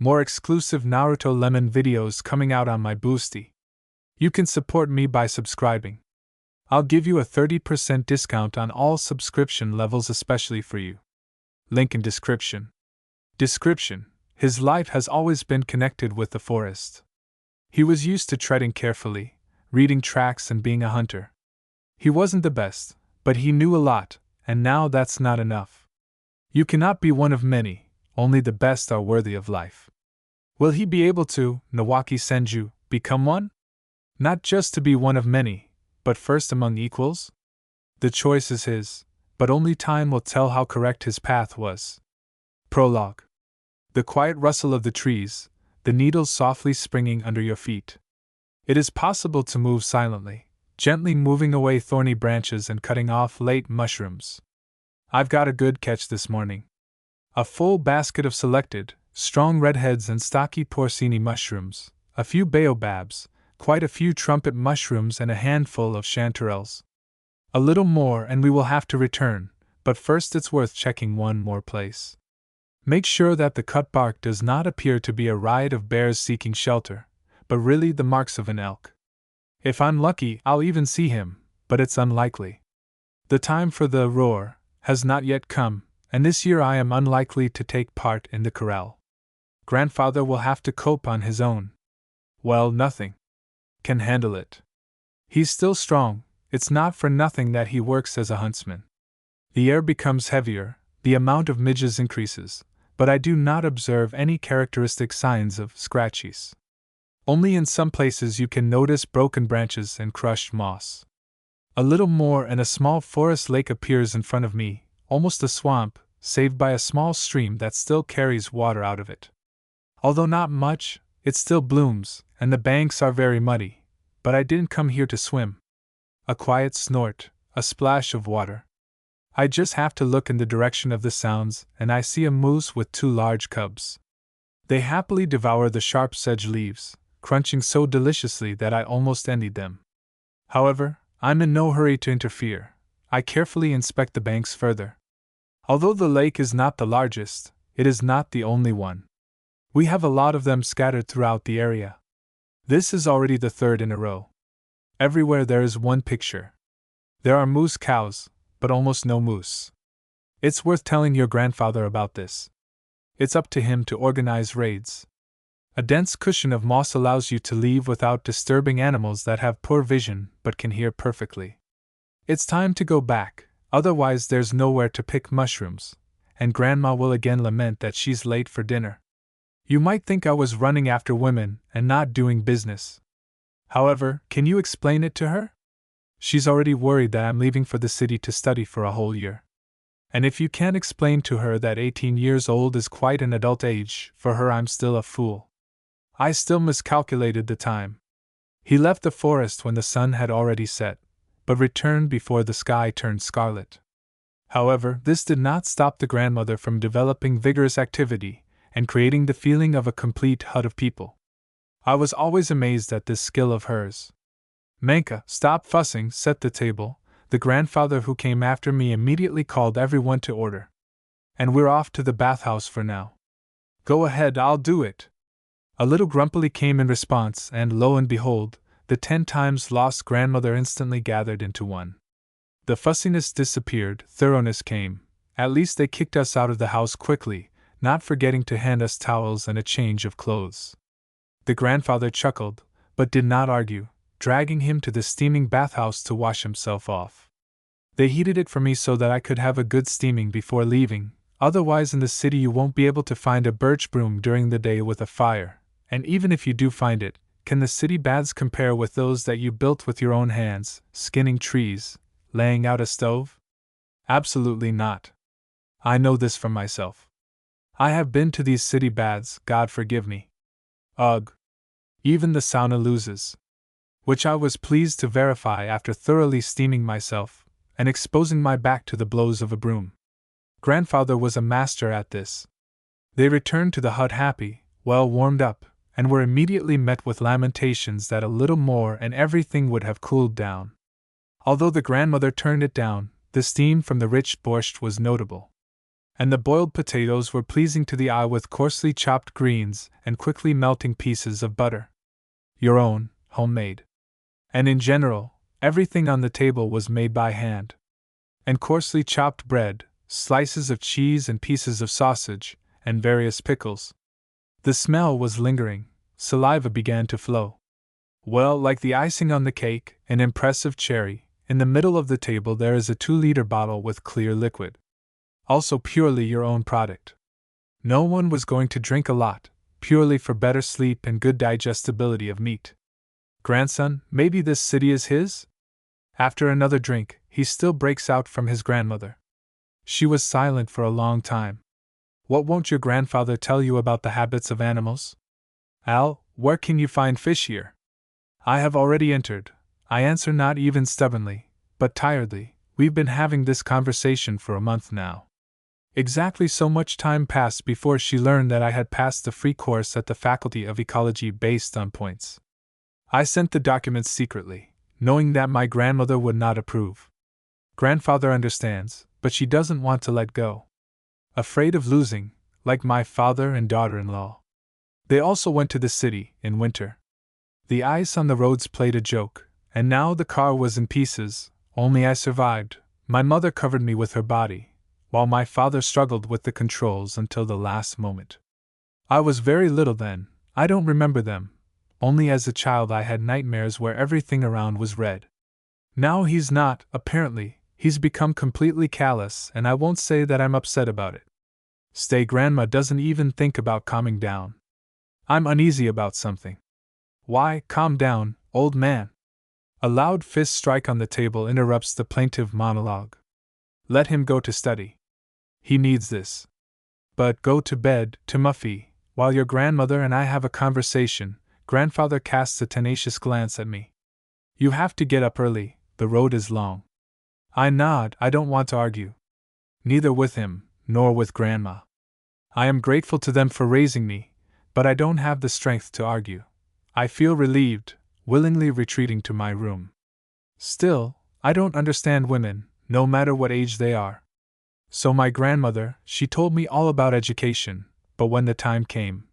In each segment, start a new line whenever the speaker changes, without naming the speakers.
More exclusive Naruto Lemon videos coming out on my Boosty. You can support me by subscribing. I'll give you a 30% discount on all subscription levels especially for you. Link in description. Description: his life has always been connected with the forest. He was used to treading carefully, reading tracks and being a hunter. He wasn't the best, but he knew a lot, and now that's not enough. You cannot be one of many, only the best are worthy of life. Will he be able to, Nawaki Senju, become one? Not just to be one of many, but first among equals? The choice is his, but only time will tell how correct his path was. Prologue. The quiet rustle of the trees, the needles softly springing under your feet. It is possible to move silently, gently moving away thorny branches and cutting off late mushrooms. I've got a good catch this morning. A full basket of selected, strong redheads and stocky porcini mushrooms, a few baobabs, quite a few trumpet mushrooms and a handful of chanterelles. A little more and we will have to return, but first it's worth checking one more place. Make sure that the cut bark does not appear to be a riot of bears seeking shelter, but really the marks of an elk. If I'm lucky, I'll even see him, but it's unlikely. The time for the roar has not yet come, and this year I am unlikely to take part in the corral. Grandfather will have to cope on his own. Well, nothing can handle it. He's still strong, it's not for nothing that he works as a huntsman. The air becomes heavier, the amount of midges increases, but I do not observe any characteristic signs of scratchies. Only in some places you can notice broken branches and crushed moss. A little more and a small forest lake appears in front of me, almost a swamp, saved by a small stream that still carries water out of it. Although not much, it still blooms, and the banks are very muddy, but I didn't come here to swim. A quiet snort, a splash of water. I just have to look in the direction of the sounds, and I see a moose with 2 large cubs. They happily devour the sharp sedge leaves, crunching so deliciously that I almost envied them. However, I'm in no hurry to interfere. I carefully inspect the banks further. Although the lake is not the largest, it is not the only one. We have a lot of them scattered throughout the area. This is already the 3rd in a row. Everywhere there is one picture. There are moose cows, but almost no moose. It's worth telling your grandfather about this. It's up to him to organize raids. A dense cushion of moss allows you to leave without disturbing animals that have poor vision but can hear perfectly. It's time to go back, otherwise there's nowhere to pick mushrooms, and Grandma will again lament that she's late for dinner. You might think I was running after women and not doing business. However, can you explain it to her? She's already worried that I'm leaving for the city to study for a whole year. And if you can't explain to her that 18 years old is quite an adult age, for her I'm still a fool. I still miscalculated the time. He left the forest when the sun had already set, but returned before the sky turned scarlet. However, this did not stop the grandmother from developing vigorous activity and creating the feeling of a complete hut of people. I was always amazed at this skill of hers. Manka, stop fussing, set the table. The grandfather who came after me immediately called everyone to order. And we're off to the bathhouse for now. Go ahead, I'll do it. A little grumpily came in response, and lo and behold, the 10 times lost grandmother instantly gathered into one. The fussiness disappeared, thoroughness came. At least they kicked us out of the house quickly, not forgetting to hand us towels and a change of clothes. The grandfather chuckled, but did not argue, dragging him to the steaming bathhouse to wash himself off. They heated it for me so that I could have a good steaming before leaving, otherwise in the city you won't be able to find a birch broom during the day with a fire, and even if you do find it, can the city baths compare with those that you built with your own hands, skinning trees, laying out a stove? Absolutely not. I know this from myself. I have been to these city baths, God forgive me. Ugh. Even the sauna loses. Which I was pleased to verify after thoroughly steaming myself, and exposing my back to the blows of a broom. Grandfather was a master at this. They returned to the hut happy, well warmed up, and were immediately met with lamentations that a little more and everything would have cooled down. Although the grandmother turned it down, the steam from the rich borscht was notable. And the boiled potatoes were pleasing to the eye with coarsely chopped greens and quickly melting pieces of butter. Your own, homemade. And in general, everything on the table was made by hand. And coarsely chopped bread, slices of cheese and pieces of sausage, and various pickles. The smell was lingering, saliva began to flow. Well, like the icing on the cake, an impressive cherry, in the middle of the table there is a 2-liter bottle with clear liquid. Also purely your own product. No one was going to drink a lot, purely for better sleep and good digestibility of meat. Grandson, maybe this city is his? After another drink, he still breaks out from his grandmother. She was silent for a long time. What won't your grandfather tell you about the habits of animals? Al, where can you find fish here? I have already entered, I answer not even stubbornly, but tiredly. We've been having this conversation for a month now. Exactly so much time passed before she learned that I had passed the free course at the Faculty of Ecology based on points. I sent the documents secretly, knowing that my grandmother would not approve. Grandfather understands, but she doesn't want to let go. Afraid of losing, like my father and daughter-in-law. They also went to the city, in winter. The ice on the roads played a joke, and now the car was in pieces, only I survived. My mother covered me with her body, while my father struggled with the controls until the last moment. I was very little then, I don't remember them. Only as a child I had nightmares where everything around was red. Now he's not, apparently, he's become completely callous, and I won't say that I'm upset about it. Stay, Grandma doesn't even think about calming down. I'm uneasy about something. Why, calm down, old man. A loud fist strike on the table interrupts the plaintive monologue. Let him go to study. He needs this. But go to bed, to Muffy, while your grandmother and I have a conversation. Grandfather casts a tenacious glance at me. You have to get up early, the road is long. I nod, I don't want to argue. Neither with him, nor with Grandma. I am grateful to them for raising me, but I don't have the strength to argue. I feel relieved, willingly retreating to my room. Still, I don't understand women, no matter what age they are. So my grandmother, she told me all about education, but when the time came,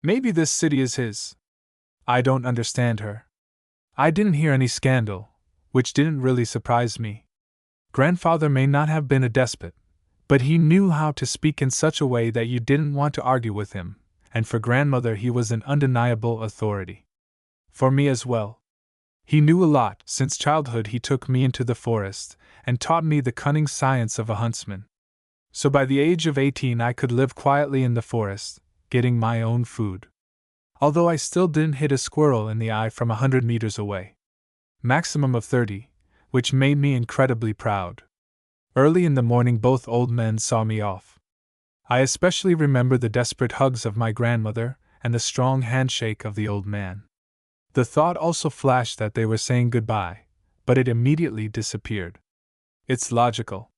maybe this city is his. I don't understand her. I didn't hear any scandal, which didn't really surprise me. Grandfather may not have been a despot, but he knew how to speak in such a way that you didn't want to argue with him, and for grandmother he was an undeniable authority. For me as well. He knew a lot. Since childhood he took me into the forest, and taught me the cunning science of a huntsman. So by the age of 18 I could live quietly in the forest, getting my own food. Although I still didn't hit a squirrel in the eye from 100 meters away. Maximum of 30, which made me incredibly proud. Early in the morning both old men saw me off. I especially remember the desperate hugs of my grandmother and the strong handshake of the old man. The thought also flashed that they were saying goodbye, but it immediately disappeared. It's logical.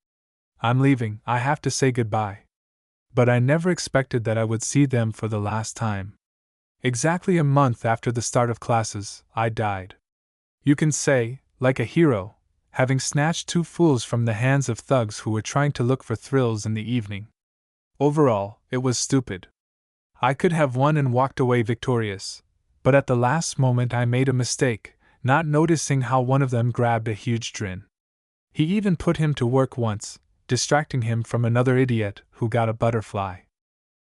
I'm leaving, I have to say goodbye. But I never expected that I would see them for the last time. Exactly a month after the start of classes, I died. You can say, like a hero, having snatched 2 fools from the hands of thugs who were trying to look for thrills in the evening. Overall, it was stupid. I could have won and walked away victorious, but at the last moment I made a mistake, not noticing how one of them grabbed a huge drin. He even put him to work once, distracting him from another idiot who got a butterfly.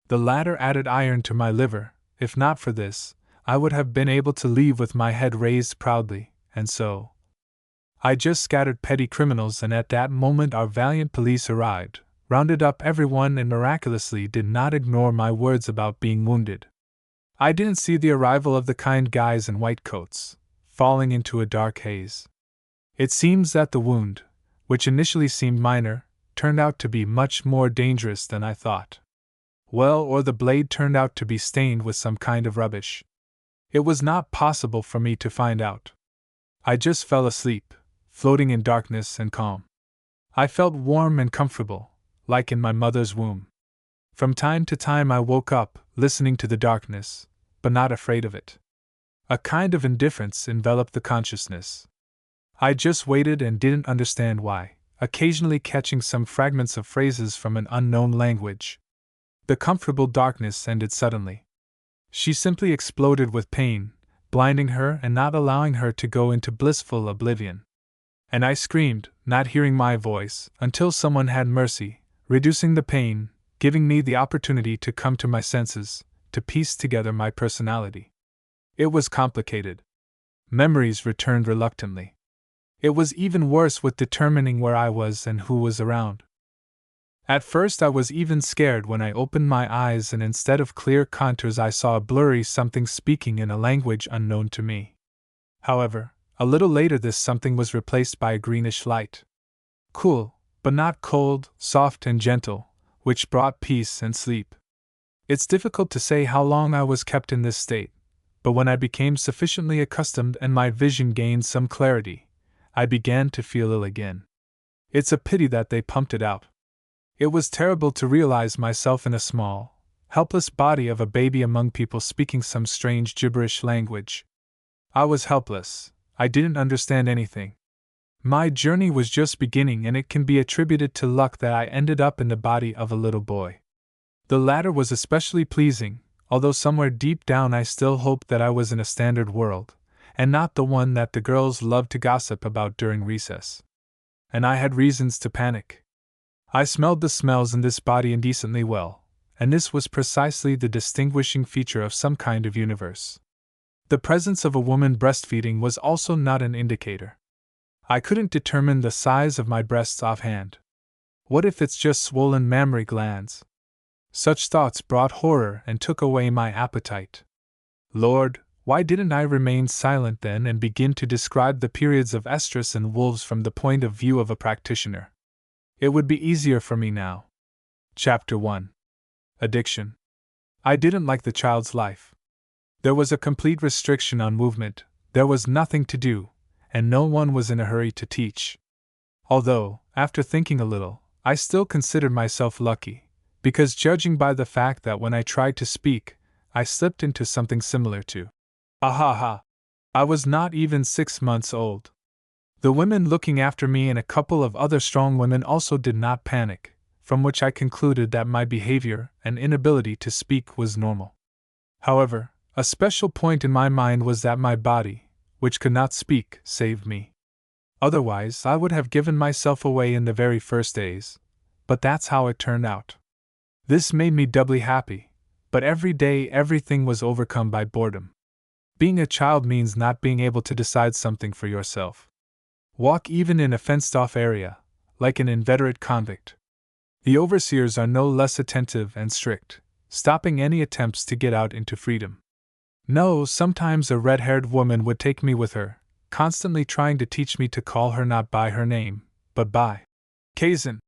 The latter added iron to my liver. If not for this, I would have been able to leave with my head raised proudly, and so I just scattered petty criminals, and at that moment our valiant police arrived, rounded up everyone, and miraculously did not ignore my words about being wounded. I didn't see the arrival of the kind guys in white coats, falling into a dark haze. It seems that the wound, which initially seemed minor, turned out to be much more dangerous than I thought. Well, or the blade turned out to be stained with some kind of rubbish. It was not possible for me to find out. I just fell asleep, floating in darkness and calm. I felt warm and comfortable, like in my mother's womb. From time to time I woke up, listening to the darkness, but not afraid of it. A kind of indifference enveloped the consciousness. I just waited and didn't understand why. occasionally catching some fragments of phrases from an unknown language. The comfortable darkness ended suddenly. She simply exploded with pain, blinding her and not allowing her to go into blissful oblivion. And I screamed, not hearing my voice, until someone had mercy, reducing the pain, giving me the opportunity to come to my senses, to piece together my personality. It was complicated. Memories returned reluctantly. It was even worse with determining where I was and who was around. At first I was even scared when I opened my eyes and instead of clear contours I saw a blurry something speaking in a language unknown to me. However, a little later this something was replaced by a greenish light. Cool, but not cold, soft and gentle, which brought peace and sleep. It's difficult to say how long I was kept in this state, but when I became sufficiently accustomed and my vision gained some clarity, I began to feel ill again. It's a pity that they pumped it out. It was terrible to realize myself in a small, helpless body of a baby among people speaking some strange gibberish language. I was helpless. I didn't understand anything. My journey was just beginning, and it can be attributed to luck that I ended up in the body of a little boy. The latter was especially pleasing, although somewhere deep down I still hoped that I was in a standard world, and not the one that the girls loved to gossip about during recess. And I had reasons to panic. I smelled the smells in this body indecently well, and this was precisely the distinguishing feature of some kind of universe. The presence of a woman breastfeeding was also not an indicator. I couldn't determine the size of my breasts offhand. What if it's just swollen mammary glands? Such thoughts brought horror and took away my appetite. Lord, why didn't I remain silent then and begin to describe the periods of estrus and wolves from the point of view of a practitioner? It would be easier for me now. Chapter 1. Addiction. I didn't like the child's life. There was a complete restriction on movement, there was nothing to do, and no one was in a hurry to teach. Although, after thinking a little, I still considered myself lucky, because judging by the fact that when I tried to speak, I slipped into something similar to ahaha. I was not even 6 months old. The women looking after me and a couple of other strong women also did not panic, from which I concluded that my behavior and inability to speak was normal. However, a special point in my mind was that my body, which could not speak, saved me. Otherwise, I would have given myself away in the very first days, but that's how it turned out. This made me doubly happy, but every day everything was overcome by boredom. Being a child means not being able to decide something for yourself. Walk even in a fenced-off area, like an inveterate convict. The overseers are no less attentive and strict, stopping any attempts to get out into freedom. No, sometimes a red-haired woman would take me with her, constantly trying to teach me to call her not by her name, but by Kazan.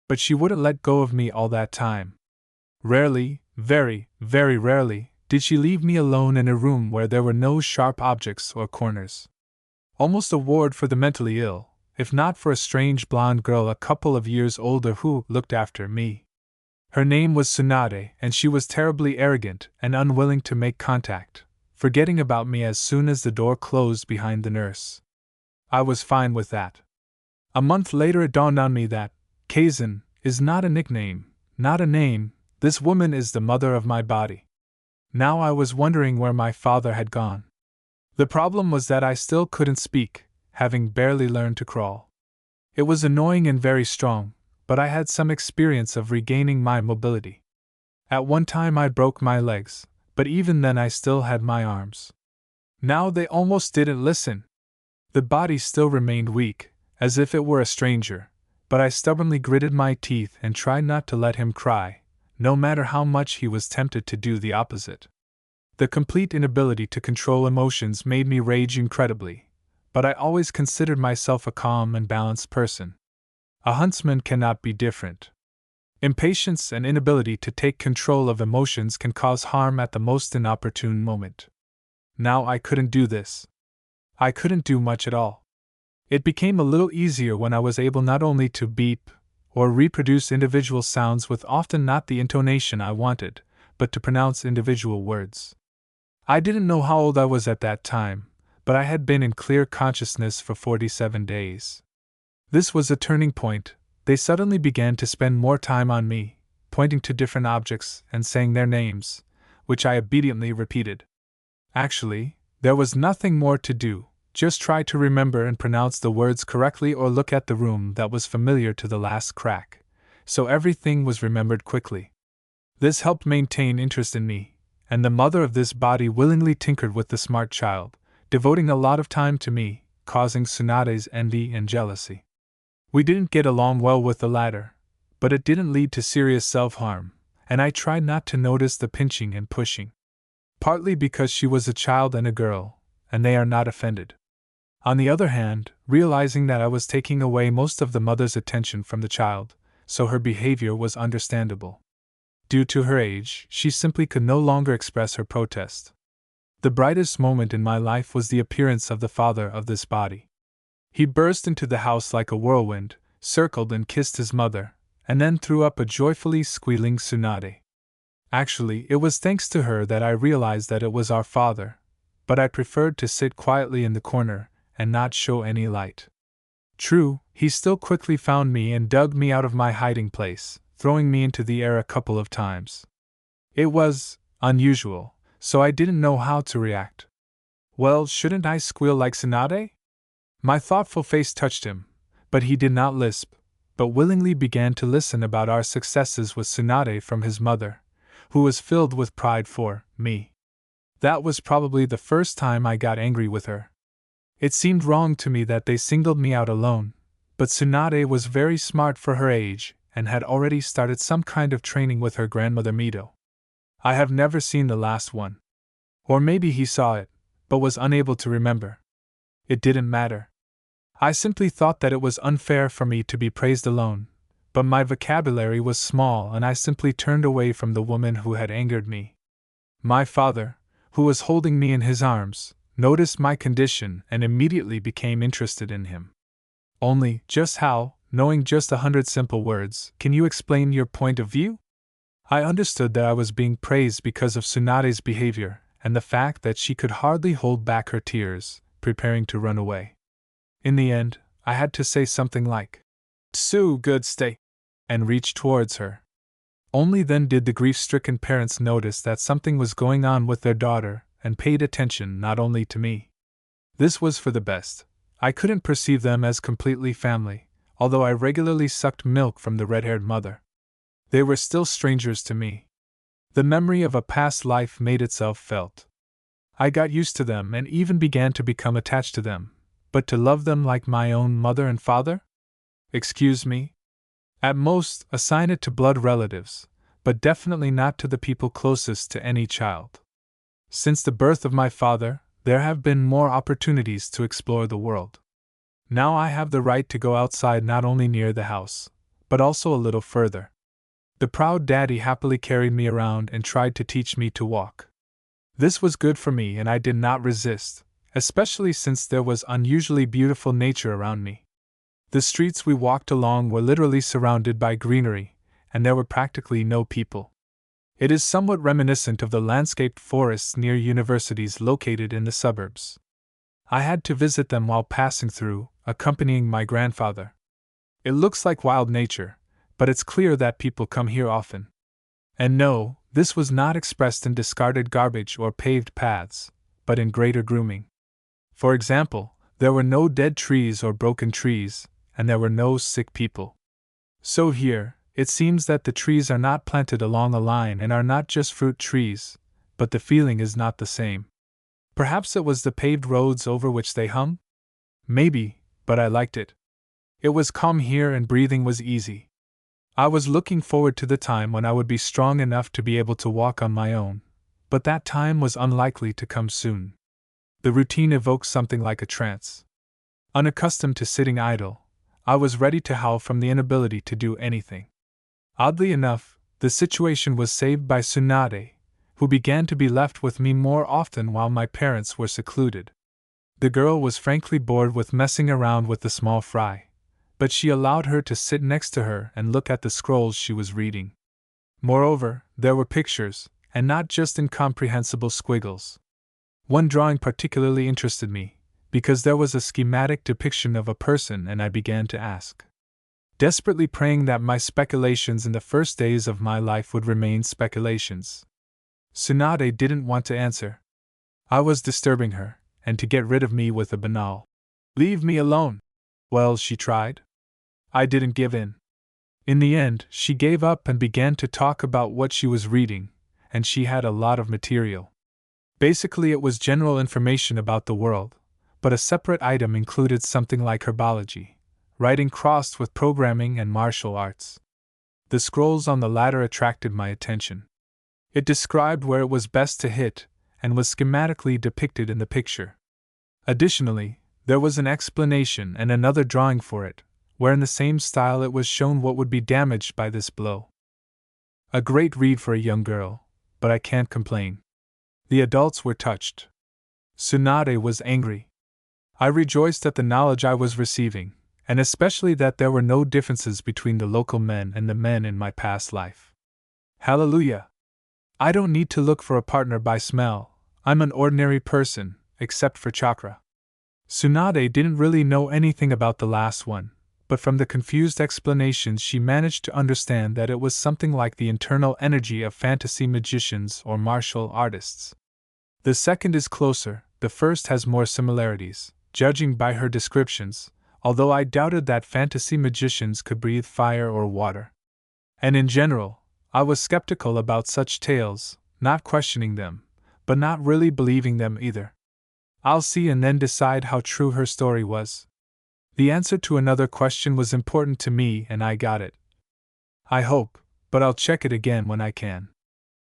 But she wouldn't let go of me all that time. Rarely, very, very rarely, did she leave me alone in a room where there were no sharp objects or corners. Almost a ward for the mentally ill, if not for a strange blonde girl a couple of years older who looked after me. Her name was Tsunade, and she was terribly arrogant and unwilling to make contact, forgetting about me as soon as the door closed behind the nurse. I was fine with that. A month later it dawned on me that Kazan is not a nickname, not a name. This woman is the mother of my body. Now I was wondering where my father had gone. The problem was that I still couldn't speak, having barely learned to crawl. It was annoying and very strong, but I had some experience of regaining my mobility. At one time I broke my legs, but even then I still had my arms. Now they almost didn't listen. The body still remained weak, as if it were a stranger, but I stubbornly gritted my teeth and tried not to let him cry, no matter how much he was tempted to do the opposite. The complete inability to control emotions made me rage incredibly, but I always considered myself a calm and balanced person. A huntsman cannot be different. Impatience and inability to take control of emotions can cause harm at the most inopportune moment. Now I couldn't do this. I couldn't do much at all. It became a little easier when I was able not only to beep or reproduce individual sounds with often not the intonation I wanted, but to pronounce individual words. I didn't know how old I was at that time, but I had been in clear consciousness for 47 days. This was a turning point. They suddenly began to spend more time on me, pointing to different objects and saying their names, which I obediently repeated. Actually, there was nothing more to do, just try to remember and pronounce the words correctly or look at the room that was familiar to the last crack, so everything was remembered quickly. This helped maintain interest in me, and the mother of this body willingly tinkered with the smart child, devoting a lot of time to me, causing Tsunade's envy and jealousy. We didn't get along well with the latter, but it didn't lead to serious self-harm, and I tried not to notice the pinching and pushing. Partly because she was a child and a girl, and they are not offended. On the other hand, realizing that I was taking away most of the mother's attention from the child, so her behavior was understandable. Due to her age, she simply could no longer express her protest. The brightest moment in my life was the appearance of the father of this body. He burst into the house like a whirlwind, circled and kissed his mother, and then threw up a joyfully squealing Tsunade. Actually, it was thanks to her that I realized that it was our father, but I preferred to sit quietly in the corner and not show any light. True, he still quickly found me and dug me out of my hiding place, throwing me into the air a couple of times. It was unusual, so I didn't know how to react. Well, shouldn't I squeal like Tsunade? My thoughtful face touched him, but he did not lisp, but willingly began to listen about our successes with Tsunade from his mother, who was filled with pride for me. That was probably the first time I got angry with her. It seemed wrong to me that they singled me out alone, but Tsunade was very smart for her age and had already started some kind of training with her grandmother Mito. I have never seen the last one. Or maybe he saw it, but was unable to remember. It didn't matter. I simply thought that it was unfair for me to be praised alone, but my vocabulary was small and I simply turned away from the woman who had angered me. My father, who was holding me in his arms, noticed my condition and immediately became interested in him. Only, just how, knowing just 100 simple words, can you explain your point of view? I understood that I was being praised because of Tsunade's behavior and the fact that she could hardly hold back her tears, preparing to run away. In the end, I had to say something like, "Tsu, good stay," and reach towards her. Only then did the grief-stricken parents notice that something was going on with their daughter and paid attention not only to me. This was for the best. I couldn't perceive them as completely family, although I regularly sucked milk from the red-haired mother. They were still strangers to me. The memory of a past life made itself felt. I got used to them and even began to become attached to them, but to love them like my own mother and father? Excuse me? At most, assign it to blood relatives, but definitely not to the people closest to any child. Since the birth of my father, there have been more opportunities to explore the world. Now I have the right to go outside not only near the house, but also a little further. The proud daddy happily carried me around and tried to teach me to walk. This was good for me and I did not resist, especially since there was unusually beautiful nature around me. The streets we walked along were literally surrounded by greenery, and there were practically no people. It is somewhat reminiscent of the landscaped forests near universities located in the suburbs. I had to visit them while passing through, accompanying my grandfather. It looks like wild nature, but it's clear that people come here often. And no, this was not expressed in discarded garbage or paved paths, but in greater grooming. For example, there were no dead trees or broken trees, and there were no sick people. So here, it seems that the trees are not planted along a line and are not just fruit trees, but the feeling is not the same. Perhaps it was the paved roads over which they hung? Maybe, but I liked it. It was calm here and breathing was easy. I was looking forward to the time when I would be strong enough to be able to walk on my own, but that time was unlikely to come soon. The routine evoked something like a trance. Unaccustomed to sitting idle, I was ready to howl from the inability to do anything. Oddly enough, the situation was saved by Tsunade, who began to be left with me more often while my parents were secluded. The girl was frankly bored with messing around with the small fry, but she allowed her to sit next to her and look at the scrolls she was reading. Moreover, there were pictures, and not just incomprehensible squiggles. One drawing particularly interested me, because there was a schematic depiction of a person and I began to ask. Desperately praying that my speculations in the first days of my life would remain speculations. Tsunade didn't want to answer. I was disturbing her, and to get rid of me with a banal, "Leave me alone." Well, she tried. I didn't give in. In the end, she gave up and began to talk about what she was reading, and she had a lot of material. Basically, it was general information about the world, but a separate item included something like herbology, writing crossed with programming and martial arts. The scrolls on the latter attracted my attention. It described where it was best to hit, and was schematically depicted in the picture. Additionally, there was an explanation and another drawing for it, where in the same style it was shown what would be damaged by this blow. A great read for a young girl, but I can't complain. The adults were touched. Tsunade was angry. I rejoiced at the knowledge I was receiving, and especially that there were no differences between the local men and the men in my past life. Hallelujah! I don't need to look for a partner by smell. I'm an ordinary person, except for chakra. Tsunade didn't really know anything about the last one, but from the confused explanations she managed to understand that it was something like the internal energy of fantasy magicians or martial artists. The second is closer, the first has more similarities, judging by her descriptions, although I doubted that fantasy magicians could breathe fire or water. And in general, I was skeptical about such tales, not questioning them, but not really believing them either. I'll see and then decide how true her story was. The answer to another question was important to me and I got it. I hope, but I'll check it again when I can.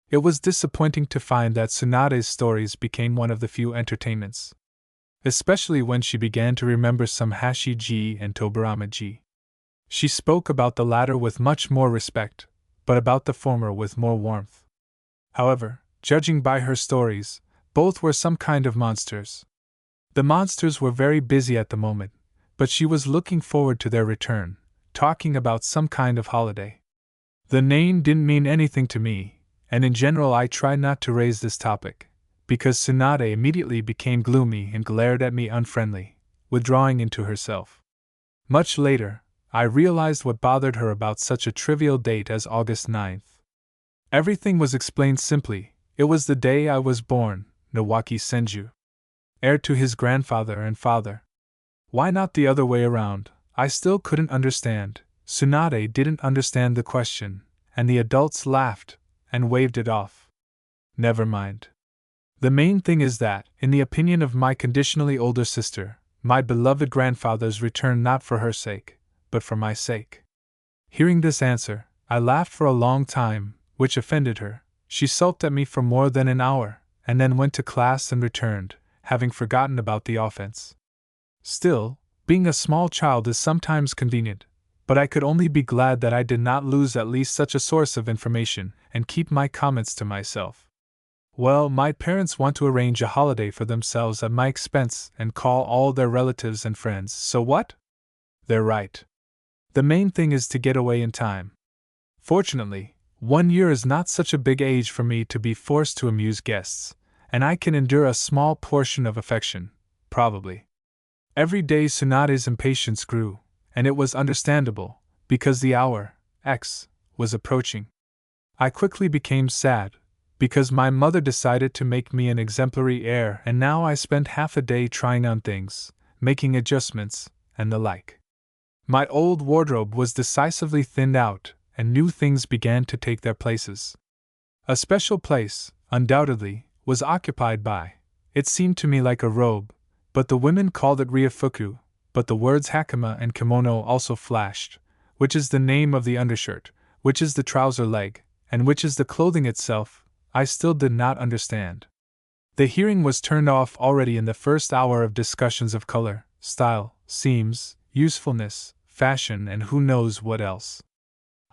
It was disappointing to find that Tsunade's stories became one of the few entertainments. Especially when she began to remember some Hashi-ji and Tobirama-ji. She spoke about the latter with much more respect, but about the former with more warmth. However, judging by her stories, both were some kind of monsters. The monsters were very busy at the moment, but she was looking forward to their return, talking about some kind of holiday. The name didn't mean anything to me, and in general I tried not to raise this topic, because Tsunade immediately became gloomy and glared at me unfriendly, withdrawing into herself. Much later, I realized what bothered her about such a trivial date as August 9th. Everything was explained simply. It was the day I was born, Nawaki Senju. Heir to his grandfather and father. Why not the other way around? I still couldn't understand. Tsunade didn't understand the question, and the adults laughed and waved it off. Never mind. The main thing is that, in the opinion of my conditionally older sister, my beloved grandfather's returned not for her sake, but for my sake. Hearing this answer, I laughed for a long time, which offended her. She sulked at me for more than an hour, and then went to class and returned, having forgotten about the offense. Still, being a small child is sometimes convenient, but I could only be glad that I did not lose at least such a source of information and keep my comments to myself. Well, my parents want to arrange a holiday for themselves at my expense and call all their relatives and friends, so what? They're right. The main thing is to get away in time. Fortunately, 1 year is not such a big age for me to be forced to amuse guests, and I can endure a small portion of affection, probably. Every day Tsunade's impatience grew, and it was understandable, because the hour, X, was approaching. I quickly became sad, because my mother decided to make me an exemplary heir, and now I spent half a day trying on things, making adjustments, and the like. My old wardrobe was decisively thinned out, and new things began to take their places. A special place, undoubtedly, was occupied by, it seemed to me like a robe, but the women called it ryofuku, but the words hakama and kimono also flashed, which is the name of the undershirt, which is the trouser leg, and which is the clothing itself, I still did not understand. The hearing was turned off already in the first hour of discussions of color, style, seams, usefulness, fashion, and who knows what else.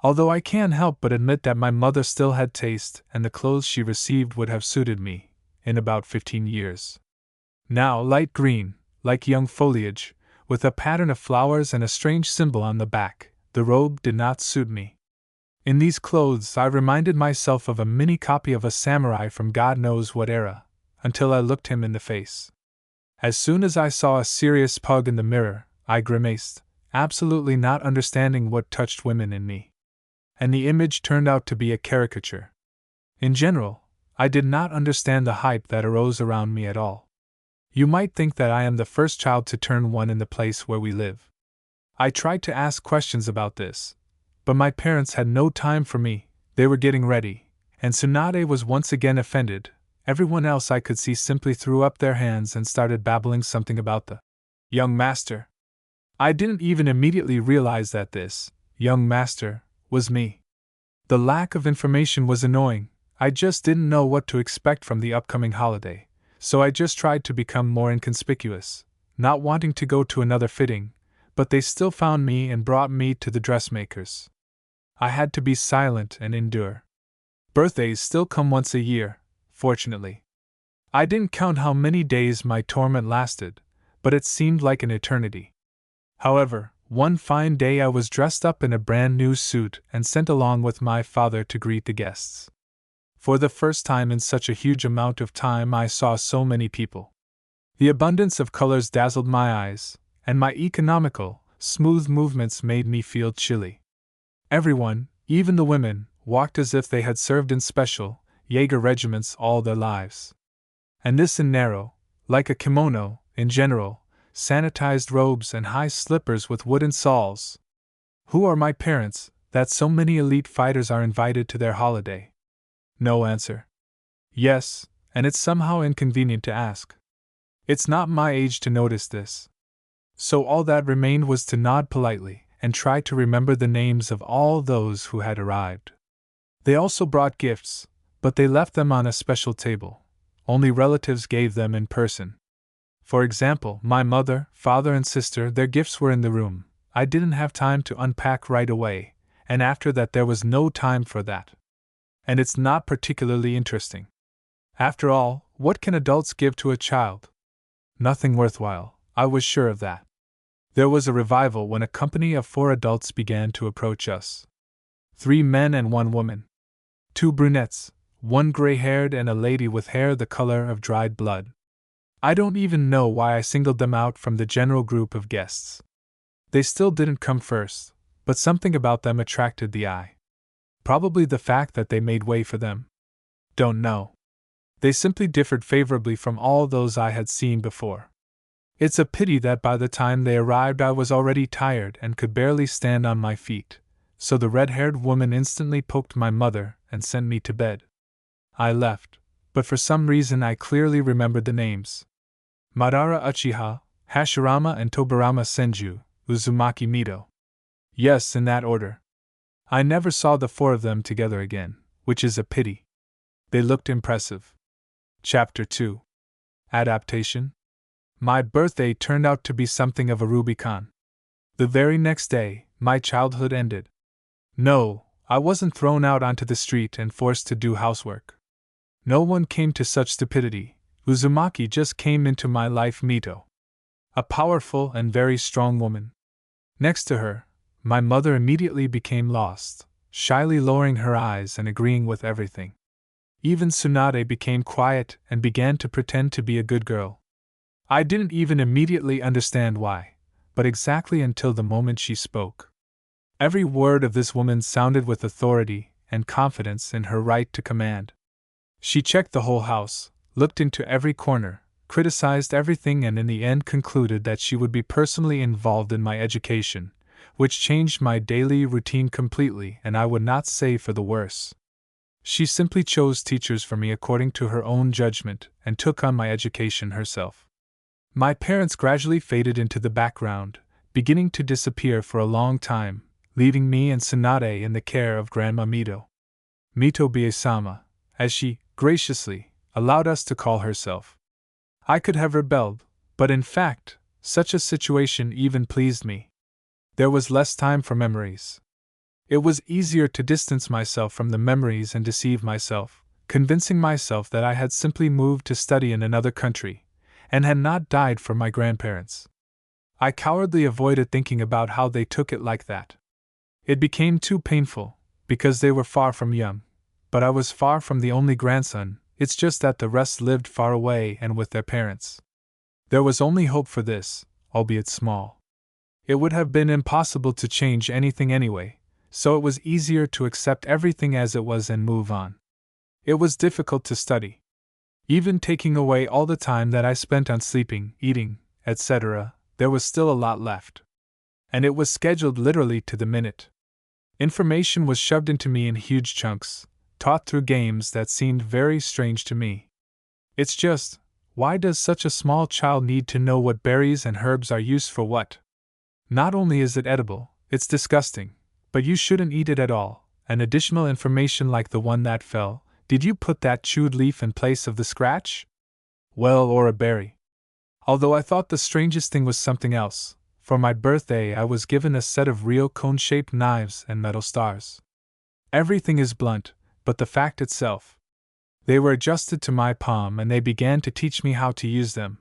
Although I can't help but admit that my mother still had taste, and the clothes she received would have suited me, in about 15 years. Now light green, like young foliage, with a pattern of flowers and a strange symbol on the back, the robe did not suit me. In these clothes I reminded myself of a mini copy of a samurai from God knows what era, until I looked him in the face. As soon as I saw a serious pug in the mirror, I grimaced, absolutely not understanding what touched women in me. And the image turned out to be a caricature. In general, I did not understand the hype that arose around me at all. You might think that I am the first child to turn one in the place where we live. I tried to ask questions about this, but my parents had no time for me. They were getting ready, and Tsunade was once again offended. Everyone else I could see simply threw up their hands and started babbling something about the young master. I didn't even immediately realize that this young master was me. The lack of information was annoying. I just didn't know what to expect from the upcoming holiday, so I just tried to become more inconspicuous, not wanting to go to another fitting, but they still found me and brought me to the dressmakers. I had to be silent and endure. Birthdays still come once a year, fortunately. I didn't count how many days my torment lasted, but it seemed like an eternity. However, one fine day I was dressed up in a brand new suit and sent along with my father to greet the guests. For the first time in such a huge amount of time I saw so many people. The abundance of colors dazzled my eyes, and my economical, smooth movements made me feel chilly. Everyone, even the women, walked as if they had served in special Jaeger regiments all their lives. And this in narrow, like a kimono, in general, sanitized robes and high slippers with wooden soles. Who are my parents, that so many elite fighters are invited to their holiday? No answer. Yes, and it's somehow inconvenient to ask. It's not my age to notice this. So all that remained was to nod politely and try to remember the names of all those who had arrived. They also brought gifts, but they left them on a special table. Only relatives gave them in person. For example, my mother, father, and sister, their gifts were in the room. I didn't have time to unpack right away, and after that there was no time for that. And it's not particularly interesting. After all, what can adults give to a child? Nothing worthwhile, I was sure of that. There was a revival when a company of 4 adults began to approach us. 3 men and 1 woman. 2 brunettes, 1 gray-haired, and a lady with hair the color of dried blood. I don't even know why I singled them out from the general group of guests. They still didn't come first, but something about them attracted the eye. Probably the fact that they made way for them. Don't know. They simply differed favorably from all those I had seen before. It's a pity that by the time they arrived I was already tired and could barely stand on my feet, so the red-haired woman instantly poked my mother and sent me to bed. I left, but for some reason I clearly remembered the names. Madara Uchiha, Hashirama, and Tobirama Senju, Uzumaki Mito. Yes, in that order. I never saw the 4 of them together again, which is a pity. They looked impressive. Chapter 2. Adaptation. My birthday turned out to be something of a Rubicon. The very next day, my childhood ended. No, I wasn't thrown out onto the street and forced to do housework. No one came to such stupidity. Uzumaki just came into my life, Mito. A powerful and very strong woman. Next to her, my mother immediately became lost, shyly lowering her eyes and agreeing with everything. Even Tsunade became quiet and began to pretend to be a good girl. I didn't even immediately understand why, but exactly until the moment she spoke. Every word of this woman sounded with authority and confidence in her right to command. She checked the whole house, looked into every corner, criticized everything, and in the end concluded that she would be personally involved in my education, which changed my daily routine completely, and I would not say for the worse. She simply chose teachers for me according to her own judgment and took on my education herself. My parents gradually faded into the background, beginning to disappear for a long time, leaving me and Tsunade in the care of Grandma Mito. Mito Bie-sama, as she, graciously, allowed us to call herself. I could have rebelled, but in fact, such a situation even pleased me. There was less time for memories. It was easier to distance myself from the memories and deceive myself, convincing myself that I had simply moved to study in another country, and had not died for my grandparents. I cowardly avoided thinking about how they took it like that. It became too painful, because they were far from young, but I was far from the only grandson. It's just that the rest lived far away and with their parents. There was only hope for this, albeit small. It would have been impossible to change anything anyway, so it was easier to accept everything as it was and move on. It was difficult to study. Even taking away all the time that I spent on sleeping, eating, etc., there was still a lot left. And it was scheduled literally to the minute. Information was shoved into me in huge chunks, taught through games that seemed very strange to me. It's just, why does such a small child need to know what berries and herbs are used for what? Not only is it edible, it's disgusting, but you shouldn't eat it at all, and additional information like the one that fell, did you put that chewed leaf in place of the scratch? Well, or a berry. Although I thought the strangest thing was something else. For my birthday I was given a set of real cone-shaped knives and metal stars. Everything is blunt, but the fact itself. They were adjusted to my palm and they began to teach me how to use them.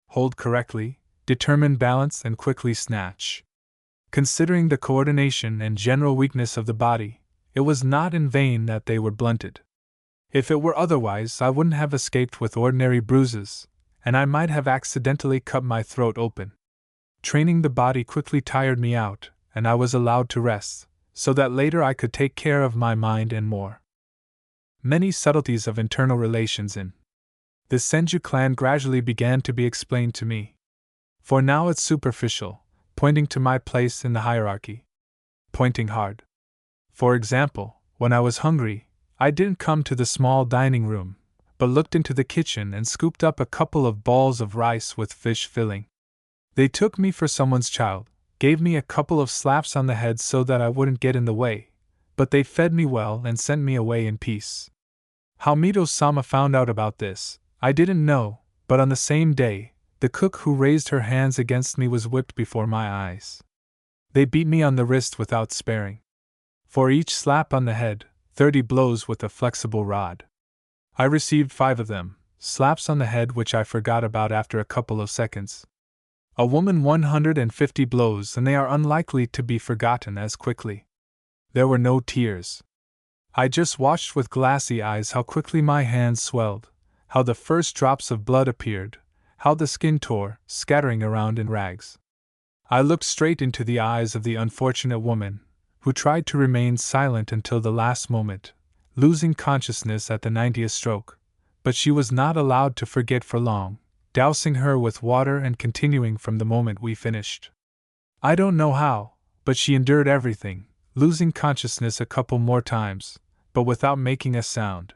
Hold correctly, determine balance and quickly snatch. Considering the coordination and general weakness of the body, it was not in vain that they were blunted. If it were otherwise, I wouldn't have escaped with ordinary bruises, and I might have accidentally cut my throat open. Training the body quickly tired me out, and I was allowed to rest, so that later I could take care of my mind and more. Many subtleties of internal relations in the Senju clan gradually began to be explained to me. For now it's superficial, pointing to my place in the hierarchy. Pointing hard. For example, when I was hungry, I didn't come to the small dining room, but looked into the kitchen and scooped up a couple of balls of rice with fish filling. They took me for someone's child, gave me a couple of slaps on the head so that I wouldn't get in the way, but they fed me well and sent me away in peace. How Mito-sama found out about this, I didn't know, but on the same day, the cook who raised her hands against me was whipped before my eyes. They beat me on the wrist without sparing. For each slap on the head, 30 blows with a flexible rod. I received 5 of them, slaps on the head which I forgot about after a couple of seconds. A woman 150 blows and they are unlikely to be forgotten as quickly. There were no tears. I just watched with glassy eyes how quickly my hands swelled, how the first drops of blood appeared, how the skin tore, scattering around in rags. I looked straight into the eyes of the unfortunate woman, who tried to remain silent until the last moment, losing consciousness at the 90th stroke, but she was not allowed to forget for long, dousing her with water and continuing from the moment we finished. I don't know how, but she endured everything, losing consciousness a couple more times, but without making a sound.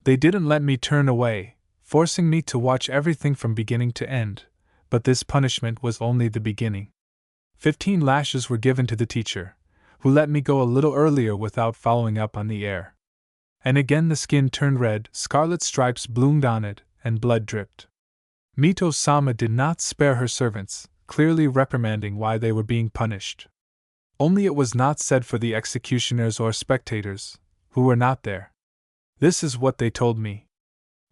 They didn't let me turn away, forcing me to watch everything from beginning to end, but this punishment was only the beginning. 15 lashes were given to the teacher, who let me go a little earlier without following up on the air. And again the skin turned red, scarlet stripes bloomed on it, and blood dripped. Mito-sama did not spare her servants, clearly reprimanding why they were being punished. Only it was not said for the executioners or spectators, who were not there. This is what they told me.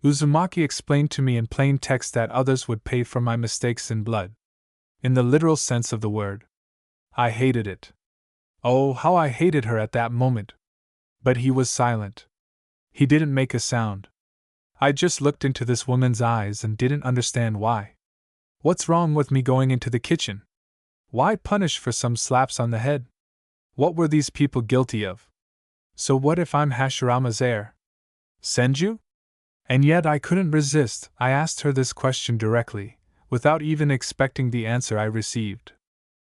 Uzumaki explained to me in plain text that others would pay for my mistakes in blood. In the literal sense of the word. I hated it. Oh, how I hated her at that moment. But he was silent. He didn't make a sound. I just looked into this woman's eyes and didn't understand why. What's wrong with me going into the kitchen? Why punish for some slaps on the head? What were these people guilty of? So what if I'm Hashirama's heir? Senju? And yet I couldn't resist. I asked her this question directly, without even expecting the answer I received.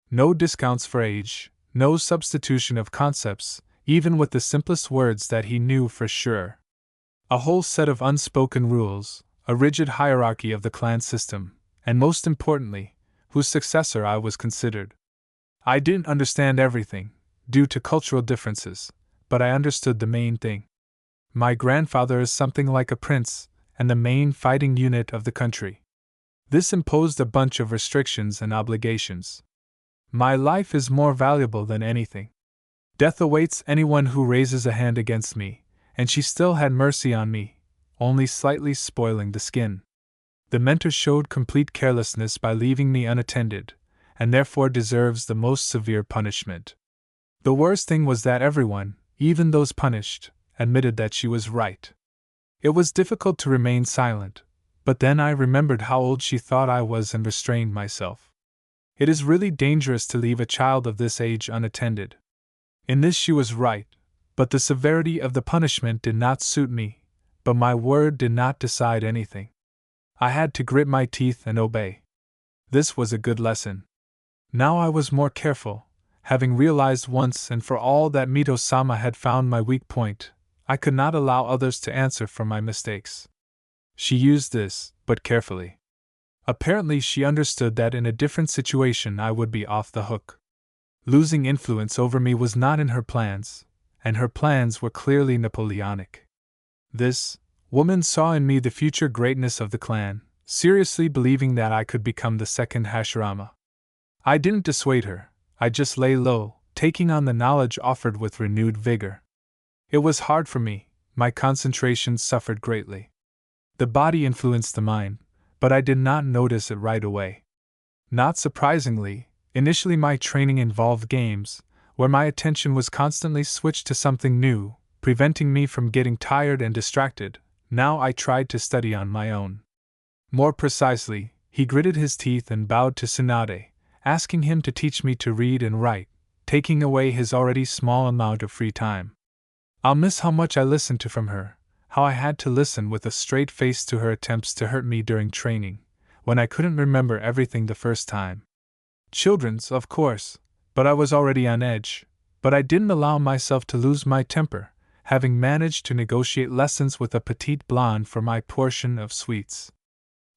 No discounts for age, no substitution of concepts, even with the simplest words that he knew for sure. A whole set of unspoken rules, a rigid hierarchy of the clan system, and most importantly, whose successor I was considered. I didn't understand everything, due to cultural differences, but I understood the main thing. My grandfather is something like a prince, and the main fighting unit of the country. This imposed a bunch of restrictions and obligations. My life is more valuable than anything. Death awaits anyone who raises a hand against me, and she still had mercy on me, only slightly spoiling the skin. The mentor showed complete carelessness by leaving me unattended, and therefore deserves the most severe punishment. The worst thing was that everyone, even those punished, admitted that she was right. It was difficult to remain silent, but then I remembered how old she thought I was and restrained myself. It is really dangerous to leave a child of this age unattended. In this she was right, but the severity of the punishment did not suit me, but my word did not decide anything. I had to grit my teeth and obey. This was a good lesson. Now I was more careful, having realized once and for all that Mito-sama had found my weak point. I could not allow others to answer for my mistakes. She used this, but carefully. Apparently she understood that in a different situation I would be off the hook. Losing influence over me was not in her plans, and her plans were clearly Napoleonic. This woman saw in me the future greatness of the clan, seriously believing that I could become the second Hashirama. I didn't dissuade her, I just lay low, taking on the knowledge offered with renewed vigor. It was hard for me, my concentration suffered greatly. The body influenced the mind, but I did not notice it right away. Not surprisingly, initially my training involved games, where my attention was constantly switched to something new, preventing me from getting tired and distracted. Now I tried to study on my own. More precisely, he gritted his teeth and bowed to Tsunade, asking him to teach me to read and write, taking away his already small amount of free time. I'll miss how much I listened to from her, how I had to listen with a straight face to her attempts to hurt me during training, when I couldn't remember everything the first time. Children's, of course, but I was already on edge, but I didn't allow myself to lose my temper, having managed to negotiate lessons with a petite blonde for my portion of sweets.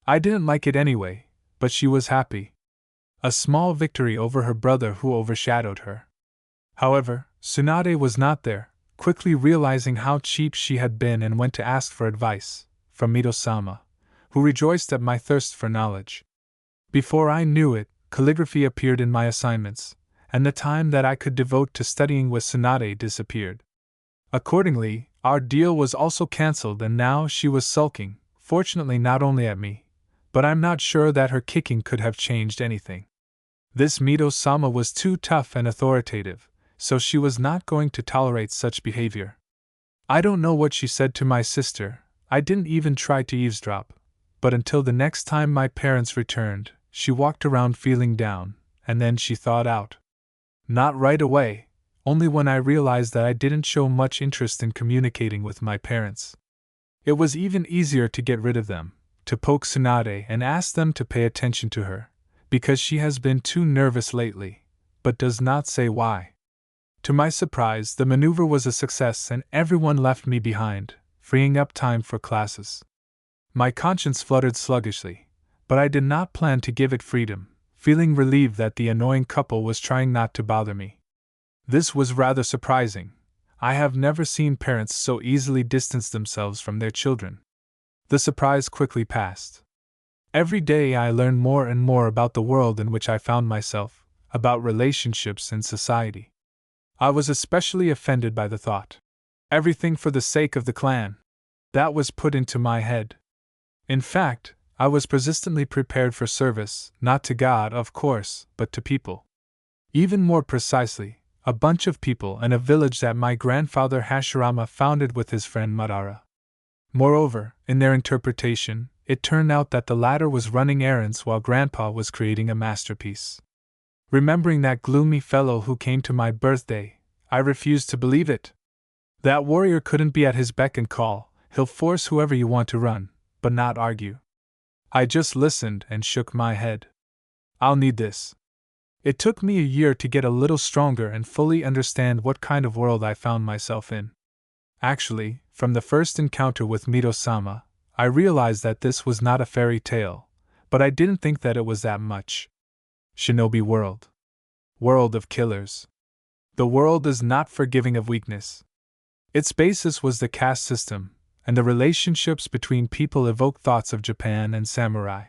I didn't like it anyway, but she was happy. A small victory over her brother who overshadowed her. However, Tsunade was not there, quickly realizing how cheap she had been and went to ask for advice, from Mito-sama, who rejoiced at my thirst for knowledge. Before I knew it, calligraphy appeared in my assignments, and the time that I could devote to studying with Tsunade disappeared. Accordingly, our deal was also cancelled and now she was sulking, fortunately not only at me, but I'm not sure that her kicking could have changed anything. This Mito-sama was too tough and authoritative, so she was not going to tolerate such behavior. I don't know what she said to my sister, I didn't even try to eavesdrop, but until the next time my parents returned, she walked around feeling down, and then she thawed out. Not right away, only when I realized that I didn't show much interest in communicating with my parents. It was even easier to get rid of them, to poke Tsunade and ask them to pay attention to her, because she has been too nervous lately, but does not say why. To my surprise, the maneuver was a success and everyone left me behind, freeing up time for classes. My conscience fluttered sluggishly, but I did not plan to give it freedom, feeling relieved that the annoying couple was trying not to bother me. This was rather surprising. I have never seen parents so easily distance themselves from their children. The surprise quickly passed. Every day I learned more and more about the world in which I found myself, about relationships and society. I was especially offended by the thought. Everything for the sake of the clan. That was put into my head. In fact, I was persistently prepared for service, not to God, of course, but to people. Even more precisely, a bunch of people and a village that my grandfather Hashirama founded with his friend Madara. Moreover, in their interpretation, it turned out that the latter was running errands while Grandpa was creating a masterpiece. Remembering that gloomy fellow who came to my birthday, I refused to believe it. That warrior couldn't be at his beck and call, he'll force whoever you want to run, but not argue. I just listened and shook my head. I'll need this. It took me a year to get a little stronger and fully understand what kind of world I found myself in. Actually, from the first encounter with Mito-sama, I realized that this was not a fairy tale, but I didn't think that it was that much. Shinobi world. World of killers. The world is not forgiving of weakness. Its basis was the caste system, and the relationships between people evoked thoughts of Japan and samurai.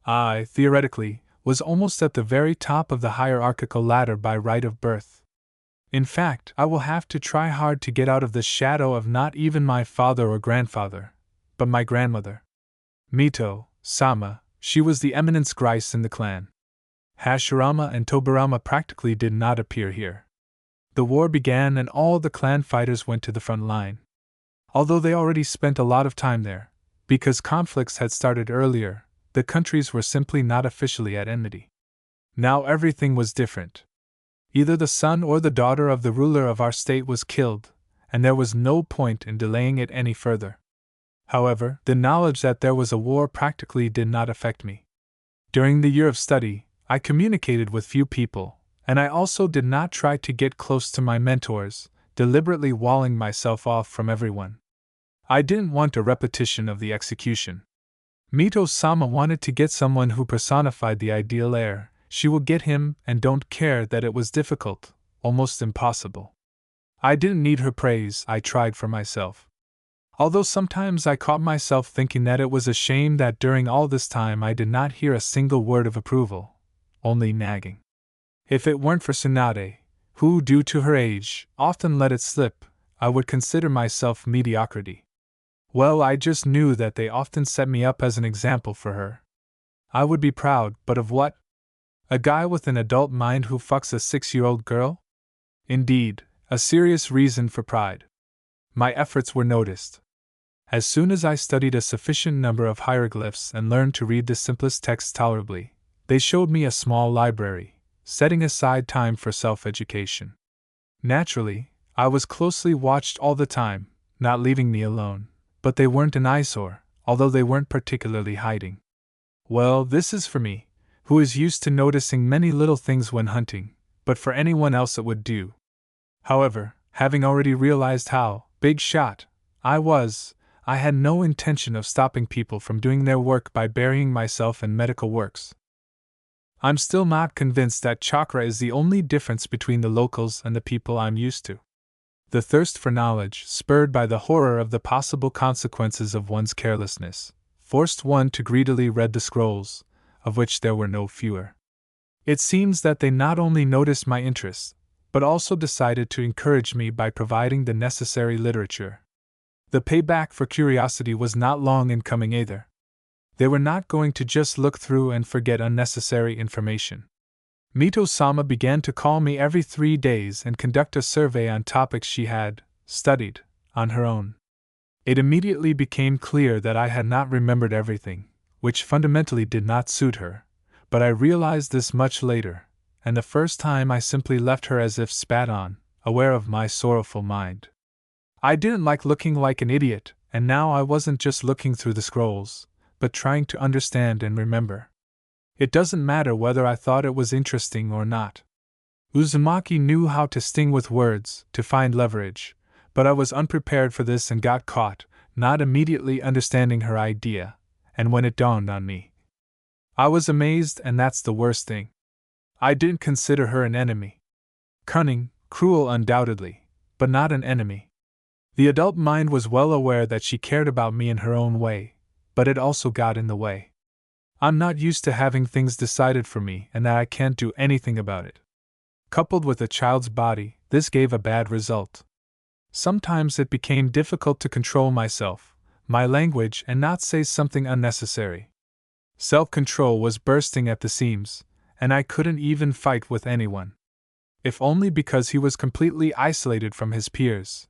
I, theoretically, was almost at the very top of the hierarchical ladder by right of birth. In fact, I will have to try hard to get out of the shadow of not even my father or grandfather, but my grandmother. Mito-sama, she was the eminence grise in the clan. Hashirama and Tobirama practically did not appear here. The war began and all the clan fighters went to the front line. Although they already spent a lot of time there, Because conflicts had started earlier, the countries were simply not officially at enmity. Now everything was different. Either the son or the daughter of the ruler of our state was killed, and there was no point in delaying it any further. However, the knowledge that there was a war practically did not affect me. During the year of study, I communicated with few people, and I also did not try to get close to my mentors, deliberately walling myself off from everyone. I didn't want a repetition of the execution. Mito-sama wanted to get someone who personified the ideal heir. She will get him and don't care that it was difficult, almost impossible. I didn't need her praise, I tried for myself. Although sometimes I caught myself thinking that it was a shame that during all this time I did not hear a single word of approval, only nagging. If it weren't for Tsunade, who, due to her age, often let it slip, I would consider myself mediocrity. Well, I just knew that they often set me up as an example for her. I would be proud, but of what? A guy with an adult mind who fucks a 6-year-old girl? Indeed, a serious reason for pride. My efforts were noticed. As soon as I studied a sufficient number of hieroglyphs and learned to read the simplest texts tolerably, they showed me a small library, setting aside time for self-education. Naturally, I was closely watched all the time, not leaving me alone, but they weren't an eyesore, although they weren't particularly hiding. Well, this is for me, who is used to noticing many little things when hunting, but for anyone else it would do. However, having already realized how big shot I had no intention of stopping people from doing their work by burying myself in medical works. I'm still not convinced that chakra is the only difference between the locals and the people I'm used to. The thirst for knowledge, spurred by the horror of the possible consequences of one's carelessness, forced one to greedily read the scrolls, of which there were no fewer. It seems that they not only noticed my interests, but also decided to encourage me by providing the necessary literature. The payback for curiosity was not long in coming either. They were not going to just look through and forget unnecessary information. Mito-sama began to call me every 3 days and conduct a survey on topics she had studied on her own. It immediately became clear that I had not remembered everything, which fundamentally did not suit her, but I realized this much later, and the first time I simply left her as if spat on, aware of my sorrowful mind. I didn't like looking like an idiot, and now I wasn't just looking through the scrolls, but trying to understand and remember. It doesn't matter whether I thought it was interesting or not. Uzumaki knew how to sting with words, to find leverage, but I was unprepared for this and got caught, not immediately understanding her idea, and when it dawned on me, I was amazed, and that's the worst thing. I didn't consider her an enemy. Cunning, cruel undoubtedly, but not an enemy. The adult mind was well aware that she cared about me in her own way, but it also got in the way. I'm not used to having things decided for me and that I can't do anything about it. Coupled with a child's body, this gave a bad result. Sometimes it became difficult to control myself, my language, and not say something unnecessary. Self-control was bursting at the seams, and I couldn't even fight with anyone. If only because he was completely isolated from his peers.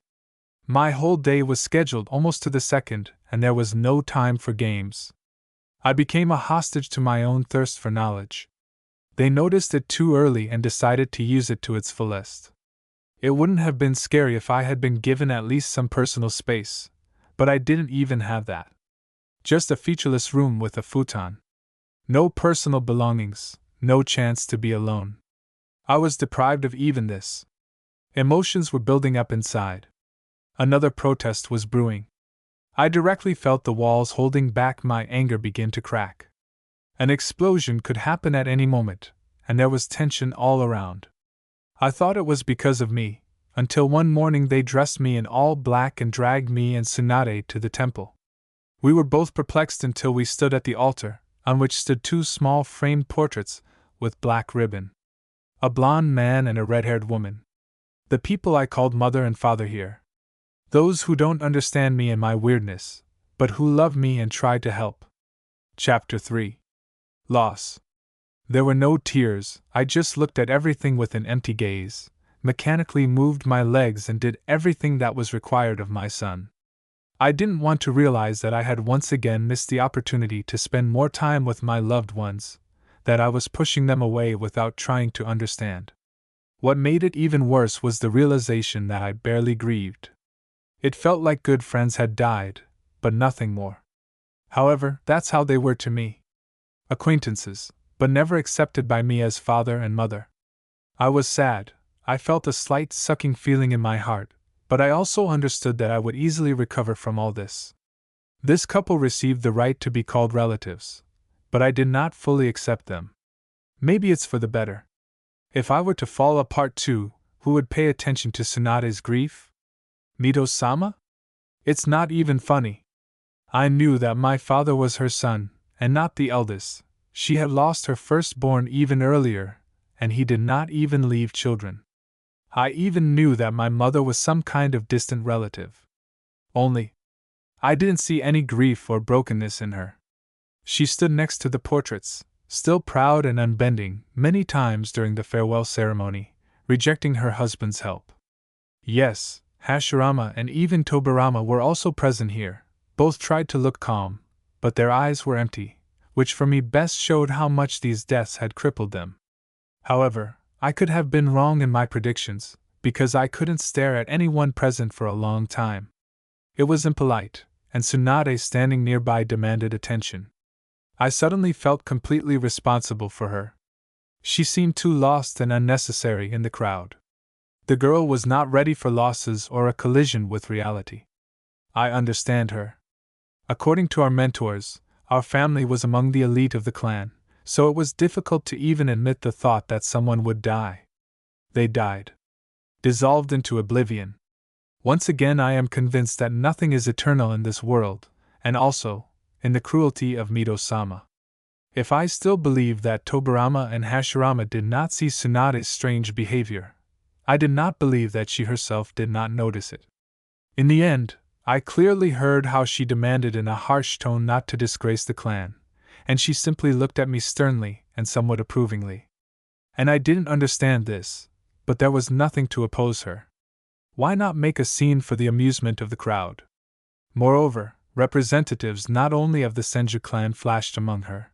My whole day was scheduled almost to the second, and there was no time for games. I became a hostage to my own thirst for knowledge. They noticed it too early and decided to use it to its fullest. It wouldn't have been scary if I had been given at least some personal space, but I didn't even have that. Just a featureless room with a futon. No personal belongings, no chance to be alone. I was deprived of even this. Emotions were building up inside. Another protest was brewing. I directly felt the walls holding back my anger begin to crack. An explosion could happen at any moment, and there was tension all around. I thought it was because of me, until one morning they dressed me in all black and dragged me and Tsunade to the temple. We were both perplexed until we stood at the altar, on which stood 2 small framed portraits with black ribbon. A blonde man and a red-haired woman. The people I called mother and father here. Those who don't understand me and my weirdness, but who love me and try to help. Chapter 3. Loss. There were no tears, I just looked at everything with an empty gaze, mechanically moved my legs and did everything that was required of my son. I didn't want to realize that I had once again missed the opportunity to spend more time with my loved ones, that I was pushing them away without trying to understand. What made it even worse was the realization that I barely grieved. It felt like good friends had died, but nothing more. However, that's how they were to me. Acquaintances, but never accepted by me as father and mother. I was sad. I felt a slight sucking feeling in my heart, but I also understood that I would easily recover from all this. This couple received the right to be called relatives, but I did not fully accept them. Maybe it's for the better. If I were to fall apart too, who would pay attention to Tsunade's grief? Mito-sama? It's not even funny. I knew that my father was her son, and not the eldest. She had lost her firstborn even earlier, and he did not even leave children. I even knew that my mother was some kind of distant relative. Only, I didn't see any grief or brokenness in her. She stood next to the portraits, still proud and unbending, many times during the farewell ceremony, rejecting her husband's help. Yes, Hashirama and even Tobirama were also present here. Both tried to look calm, but their eyes were empty, which for me best showed how much these deaths had crippled them. However, I could have been wrong in my predictions, because I couldn't stare at anyone present for a long time. It was impolite, and Tsunade standing nearby demanded attention. I suddenly felt completely responsible for her. She seemed too lost and unnecessary in the crowd. The girl was not ready for losses or a collision with reality. I understand her. According to our mentors, our family was among the elite of the clan, so it was difficult to even admit the thought that someone would die. They died. Dissolved into oblivion. Once again I am convinced that nothing is eternal in this world, and also, in the cruelty of Mito-sama. If I still believe that Tobirama and Hashirama did not see Tsunade's strange behavior, I did not believe that she herself did not notice it. In the end, I clearly heard how she demanded in a harsh tone not to disgrace the clan, and she simply looked at me sternly and somewhat approvingly. And I didn't understand this, but there was nothing to oppose her. Why not make a scene for the amusement of the crowd? Moreover, representatives not only of the Senju clan flashed among her.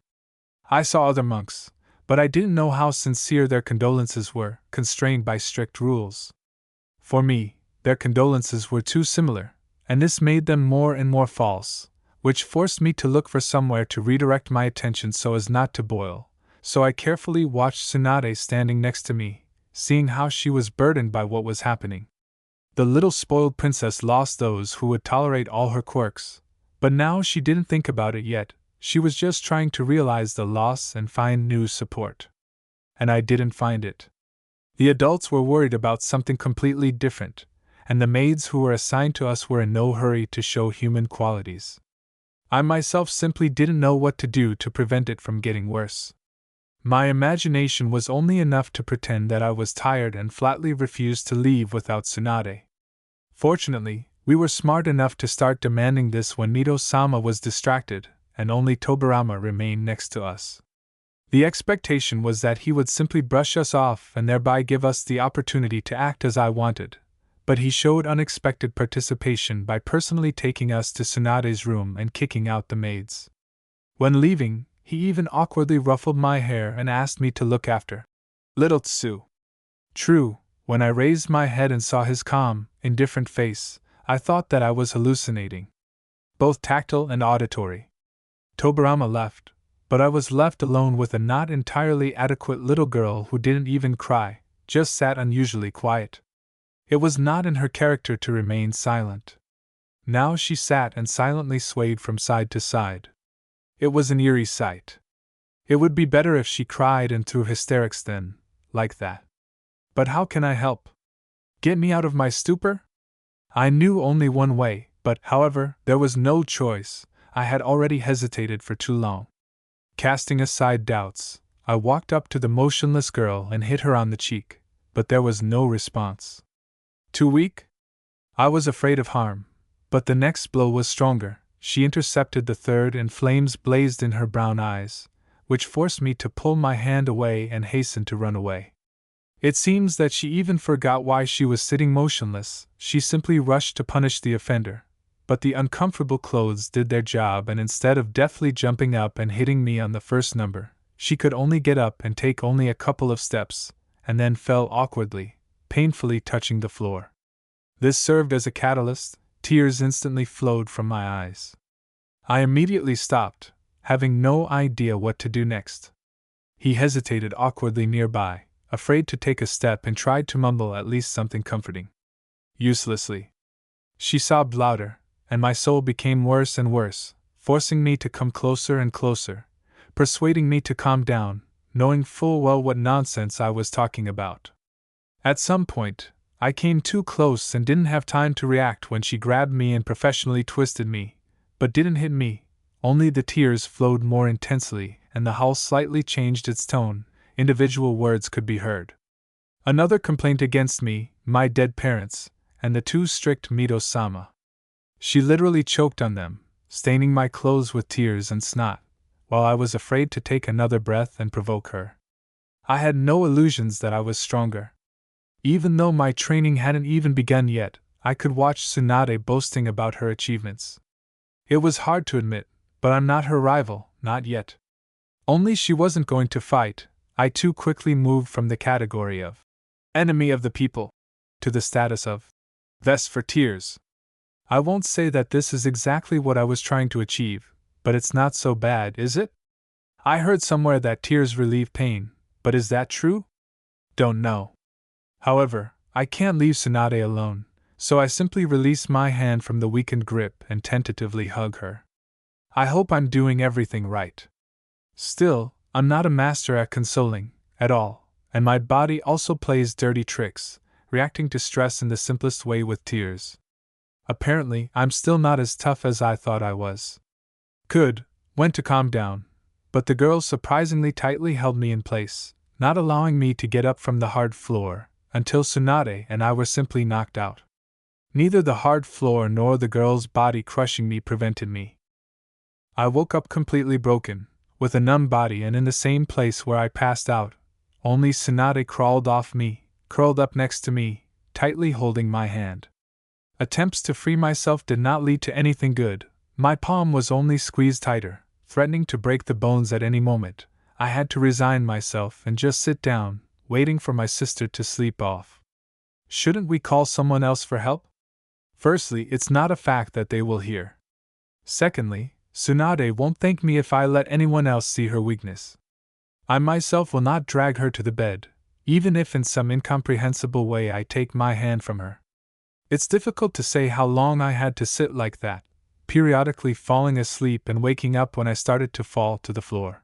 I saw other monks, but I didn't know how sincere their condolences were, constrained by strict rules. For me, their condolences were too similar, and this made them more and more false, which forced me to look for somewhere to redirect my attention so as not to boil. So I carefully watched Tsunade standing next to me, seeing how she was burdened by what was happening. The little spoiled princess lost those who would tolerate all her quirks, but now she didn't think about it yet. She was just trying to realize the loss and find new support. And I didn't find it. The adults were worried about something completely different, and the maids who were assigned to us were in no hurry to show human qualities. I myself simply didn't know what to do to prevent it from getting worse. My imagination was only enough to pretend that I was tired and flatly refused to leave without Tsunade. Fortunately, we were smart enough to start demanding this when Mito-sama was distracted, and only Tobirama remained next to us. The expectation was that he would simply brush us off and thereby give us the opportunity to act as I wanted, but he showed unexpected participation by personally taking us to Tsunade's room and kicking out the maids. When leaving, he even awkwardly ruffled my hair and asked me to look after little Tsu. True, when I raised my head and saw his calm, indifferent face, I thought that I was hallucinating. Both tactile and auditory. Tobirama left, but I was left alone with a not entirely adequate little girl who didn't even cry, just sat unusually quiet. It was not in her character to remain silent. Now she sat and silently swayed from side to side. It was an eerie sight. It would be better if she cried and threw hysterics then, like that. But how can I help? Get me out of my stupor? I knew only one way, but, however, there was no choice. I had already hesitated for too long. Casting aside doubts, I walked up to the motionless girl and hit her on the cheek, but there was no response. Too weak? I was afraid of harm, but the next blow was stronger. She intercepted the third and flames blazed in her brown eyes, which forced me to pull my hand away and hasten to run away. It seems that she even forgot why she was sitting motionless. She simply rushed to punish the offender, but the uncomfortable clothes did their job, and instead of deftly jumping up and hitting me on the first number, she could only get up and take only a couple of steps, and then fell awkwardly, painfully touching the floor. This served as a catalyst. Tears instantly flowed from my eyes. I immediately stopped, having no idea what to do next. He hesitated awkwardly nearby, afraid to take a step, and tried to mumble at least something comforting. Uselessly. She sobbed louder, and my soul became worse and worse, forcing me to come closer and closer, persuading me to calm down, knowing full well what nonsense I was talking about. At some point, I came too close and didn't have time to react when she grabbed me and professionally twisted me, but didn't hit me. Only the tears flowed more intensely, and the howl slightly changed its tone. Individual words could be heard. Another complaint against me, my dead parents, and the too strict Mito-sama. She literally choked on them, staining my clothes with tears and snot, while I was afraid to take another breath and provoke her. I had no illusions that I was stronger. Even though my training hadn't even begun yet, I could watch Tsunade boasting about her achievements. It was hard to admit, but I'm not her rival, not yet. Only she wasn't going to fight. I too quickly moved from the category of enemy of the people to the status of vest for tears. I won't say that this is exactly what I was trying to achieve, but it's not so bad, is it? I heard somewhere that tears relieve pain, but is that true? Don't know. However, I can't leave Tsunade alone, so I simply release my hand from the weakened grip and tentatively hug her. I hope I'm doing everything right. Still, I'm not a master at consoling, at all, and my body also plays dirty tricks, reacting to stress in the simplest way with tears. Apparently, I'm still not as tough as I thought I was. Went to calm down, but the girl surprisingly tightly held me in place, not allowing me to get up from the hard floor, until Tsunade and I were simply knocked out. Neither the hard floor nor the girl's body crushing me prevented me. I woke up completely broken, with a numb body and in the same place where I passed out, only Tsunade crawled off me, curled up next to me, tightly holding my hand. Attempts to free myself did not lead to anything good. My palm was only squeezed tighter, threatening to break the bones at any moment. I had to resign myself and just sit down, waiting for my sister to sleep off. Shouldn't we call someone else for help? Firstly, it's not a fact that they will hear. Secondly, Tsunade won't thank me if I let anyone else see her weakness. I myself will not drag her to the bed, even if in some incomprehensible way I take my hand from her. It's difficult to say how long I had to sit like that, periodically falling asleep and waking up when I started to fall to the floor.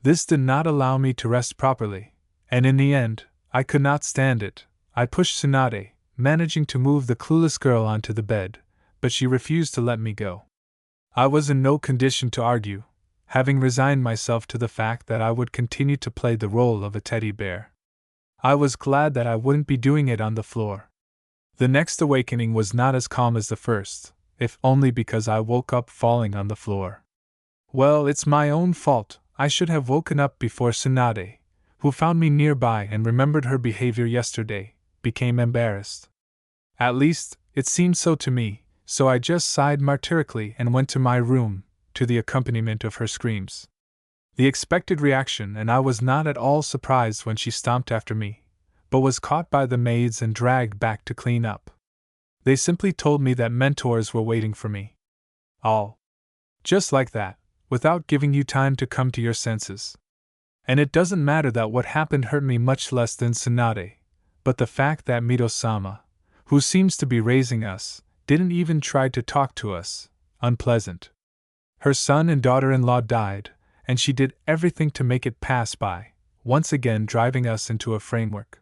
This did not allow me to rest properly, and in the end, I could not stand it. I pushed Tsunade, managing to move the clueless girl onto the bed, but she refused to let me go. I was in no condition to argue, having resigned myself to the fact that I would continue to play the role of a teddy bear. I was glad that I wouldn't be doing it on the floor. The next awakening was not as calm as the first, if only because I woke up falling on the floor. Well, it's my own fault. I should have woken up before Tsunade, who found me nearby and remembered her behavior yesterday, became embarrassed. At least, it seemed so to me, so I just sighed martyrically and went to my room, to the accompaniment of her screams. The expected reaction, and I was not at all surprised when she stomped after me, but was caught by the maids and dragged back to clean up. They simply told me that mentors were waiting for me. All. Just like that, without giving you time to come to your senses. And it doesn't matter that what happened hurt me much less than Tsunade, but the fact that Mito-sama, who seems to be raising us, didn't even try to talk to us, unpleasant. Her son and daughter-in-law died, and she did everything to make it pass by, once again driving us into a framework.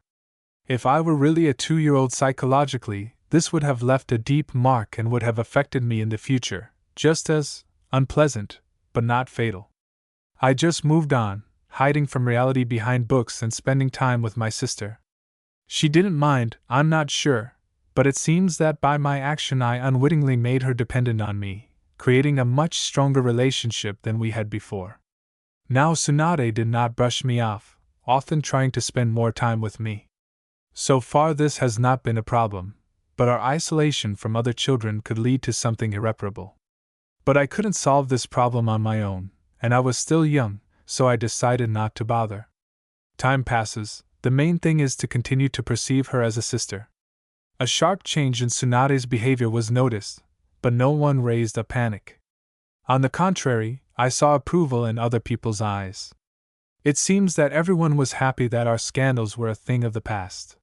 If I were really a 2-year-old psychologically, this would have left a deep mark and would have affected me in the future, just as unpleasant, but not fatal. I just moved on, hiding from reality behind books and spending time with my sister. She didn't mind, I'm not sure, but it seems that by my action I unwittingly made her dependent on me, creating a much stronger relationship than we had before. Now Tsunade did not brush me off, often trying to spend more time with me. So far this has not been a problem, but our isolation from other children could lead to something irreparable. But I couldn't solve this problem on my own, and I was still young, so I decided not to bother. Time passes, the main thing is to continue to perceive her as a sister. A sharp change in Tsunade's behavior was noticed, but no one raised a panic. On the contrary, I saw approval in other people's eyes. It seems that everyone was happy that our scandals were a thing of the past.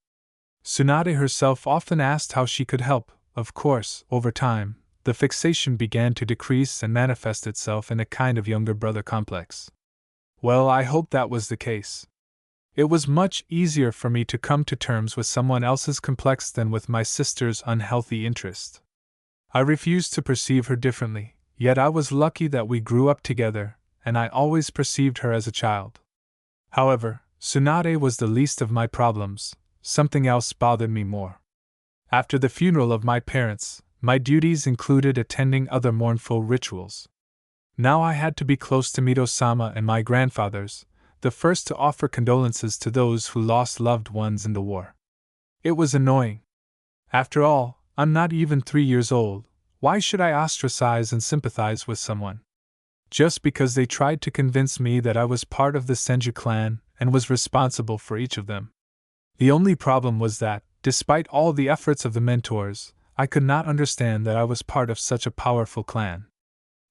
Tsunade herself often asked how she could help. Of course, over time, the fixation began to decrease and manifest itself in a kind of younger brother complex. Well, I hope that was the case. It was much easier for me to come to terms with someone else's complex than with my sister's unhealthy interest. I refused to perceive her differently, yet I was lucky that we grew up together, and I always perceived her as a child. However, Tsunade was the least of my problems. Something else bothered me more. After the funeral of my parents, my duties included attending other mournful rituals. Now I had to be close to Mito-sama and my grandfathers, the first to offer condolences to those who lost loved ones in the war. It was annoying. After all, I'm not even 3 years old. Why should I ostracize and sympathize with someone? Just because they tried to convince me that I was part of the Senju clan and was responsible for each of them. The only problem was that, despite all the efforts of the mentors, I could not understand that I was part of such a powerful clan.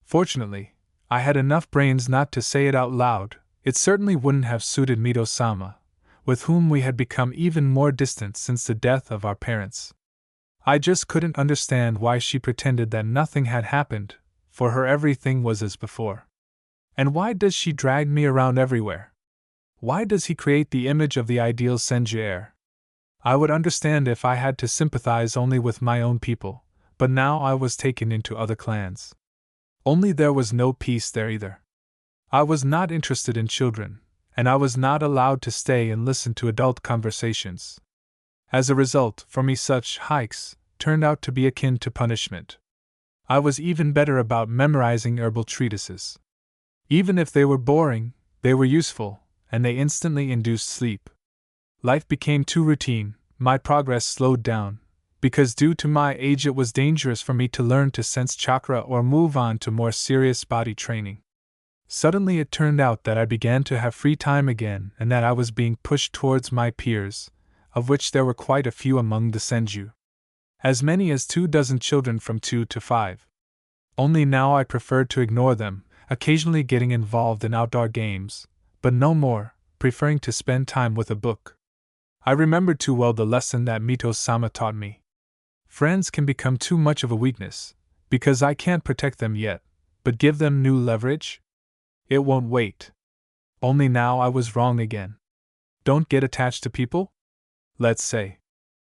Fortunately, I had enough brains not to say it out loud. It certainly wouldn't have suited Mito-sama, with whom we had become even more distant since the death of our parents. I just couldn't understand why she pretended that nothing had happened. For her everything was as before. And why does she drag me around everywhere? Why does he create the image of the ideal Senju heir? I would understand if I had to sympathize only with my own people, but now I was taken into other clans. Only there was no peace there either. I was not interested in children, and I was not allowed to stay and listen to adult conversations. As a result, for me such hikes turned out to be akin to punishment. I was even better about memorizing herbal treatises. Even if they were boring, they were useful, and they instantly induced sleep. Life became too routine, my progress slowed down, because due to my age it was dangerous for me to learn to sense chakra or move on to more serious body training. Suddenly it turned out that I began to have free time again and that I was being pushed towards my peers, of which there were quite a few among the Senju. As many as 24 children from 2 to 5. Only now I preferred to ignore them, occasionally getting involved in outdoor games, but no more, preferring to spend time with a book. I remembered too well the lesson that Mito-sama taught me. Friends can become too much of a weakness, because I can't protect them yet, but give them new leverage? It won't wait. Only now I was wrong again. Don't get attached to people? Let's say.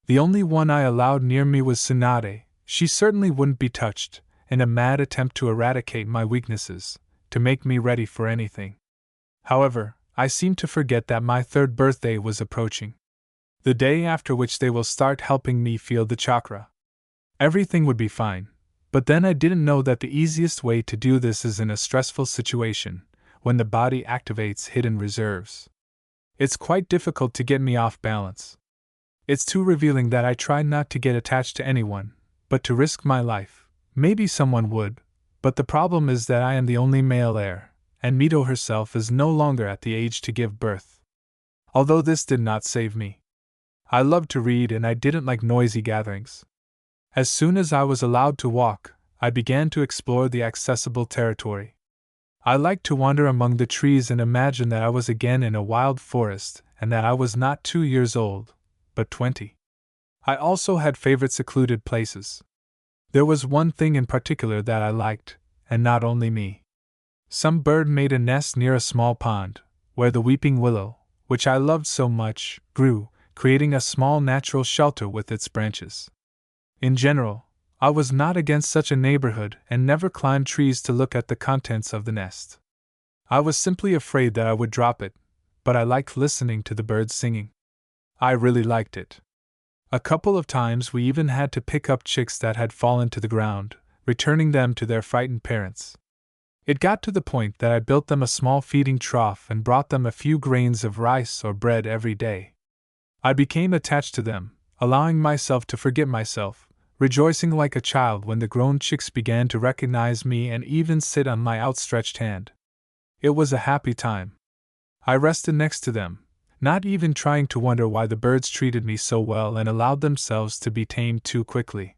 The only one I allowed near me was Tsunade. She certainly wouldn't be touched, in a mad attempt to eradicate my weaknesses, to make me ready for anything. However, I seemed to forget that my 3rd birthday was approaching. The day after which they will start helping me feel the chakra. Everything would be fine, but then I didn't know that the easiest way to do this is in a stressful situation, when the body activates hidden reserves. It's quite difficult to get me off balance. It's too revealing that I try not to get attached to anyone, but to risk my life. Maybe someone would, but the problem is that I am the only male heir, and Mito herself is no longer at the age to give birth. Although this did not save me. I loved to read and I didn't like noisy gatherings. As soon as I was allowed to walk, I began to explore the accessible territory. I liked to wander among the trees and imagine that I was again in a wild forest and that I was not 2 years old, but 20. I also had favorite secluded places. There was one thing in particular that I liked, and not only me. Some bird made a nest near a small pond, where the weeping willow, which I loved so much, grew, creating a small natural shelter with its branches. In general, I was not against such a neighborhood and never climbed trees to look at the contents of the nest. I was simply afraid that I would drop it, but I liked listening to the birds singing. I really liked it. A couple of times we even had to pick up chicks that had fallen to the ground, returning them to their frightened parents. It got to the point that I built them a small feeding trough and brought them a few grains of rice or bread every day. I became attached to them, allowing myself to forget myself, rejoicing like a child when the grown chicks began to recognize me and even sit on my outstretched hand. It was a happy time. I rested next to them, not even trying to wonder why the birds treated me so well and allowed themselves to be tamed too quickly.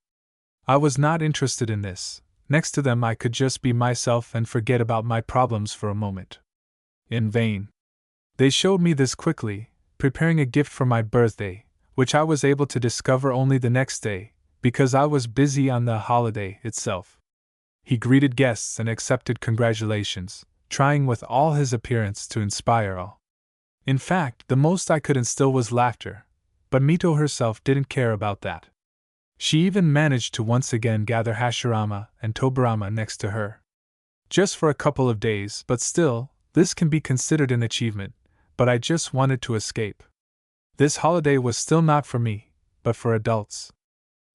I was not interested in this. Next to them I could just be myself and forget about my problems for a moment. In vain. They showed me this quickly, preparing a gift for my birthday, which I was able to discover only the next day, because I was busy on the holiday itself. He greeted guests and accepted congratulations, trying with all his appearance to inspire all. In fact, the most I could instill was laughter, but Mito herself didn't care about that. She even managed to once again gather Hashirama and Tobirama next to her. Just for a couple of days, but still, this can be considered an achievement, but I just wanted to escape. This holiday was still not for me, but for adults.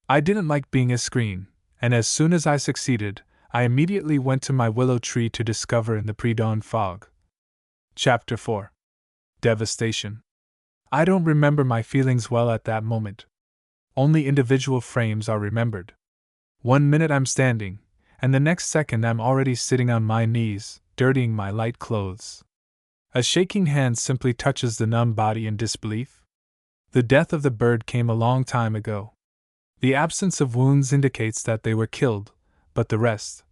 I didn't like being a screen, and as soon as I succeeded, I immediately went to my willow tree to discover in the pre-dawn fog. Chapter 4. Devastation. I don't remember my feelings well at that moment. Only individual frames are remembered. 1 minute I'm standing, and the next second I'm already sitting on my knees, dirtying my light clothes. A shaking hand simply touches the numb body in disbelief. The death of the bird came a long time ago. The absence of wounds indicates that they were killed, but the rest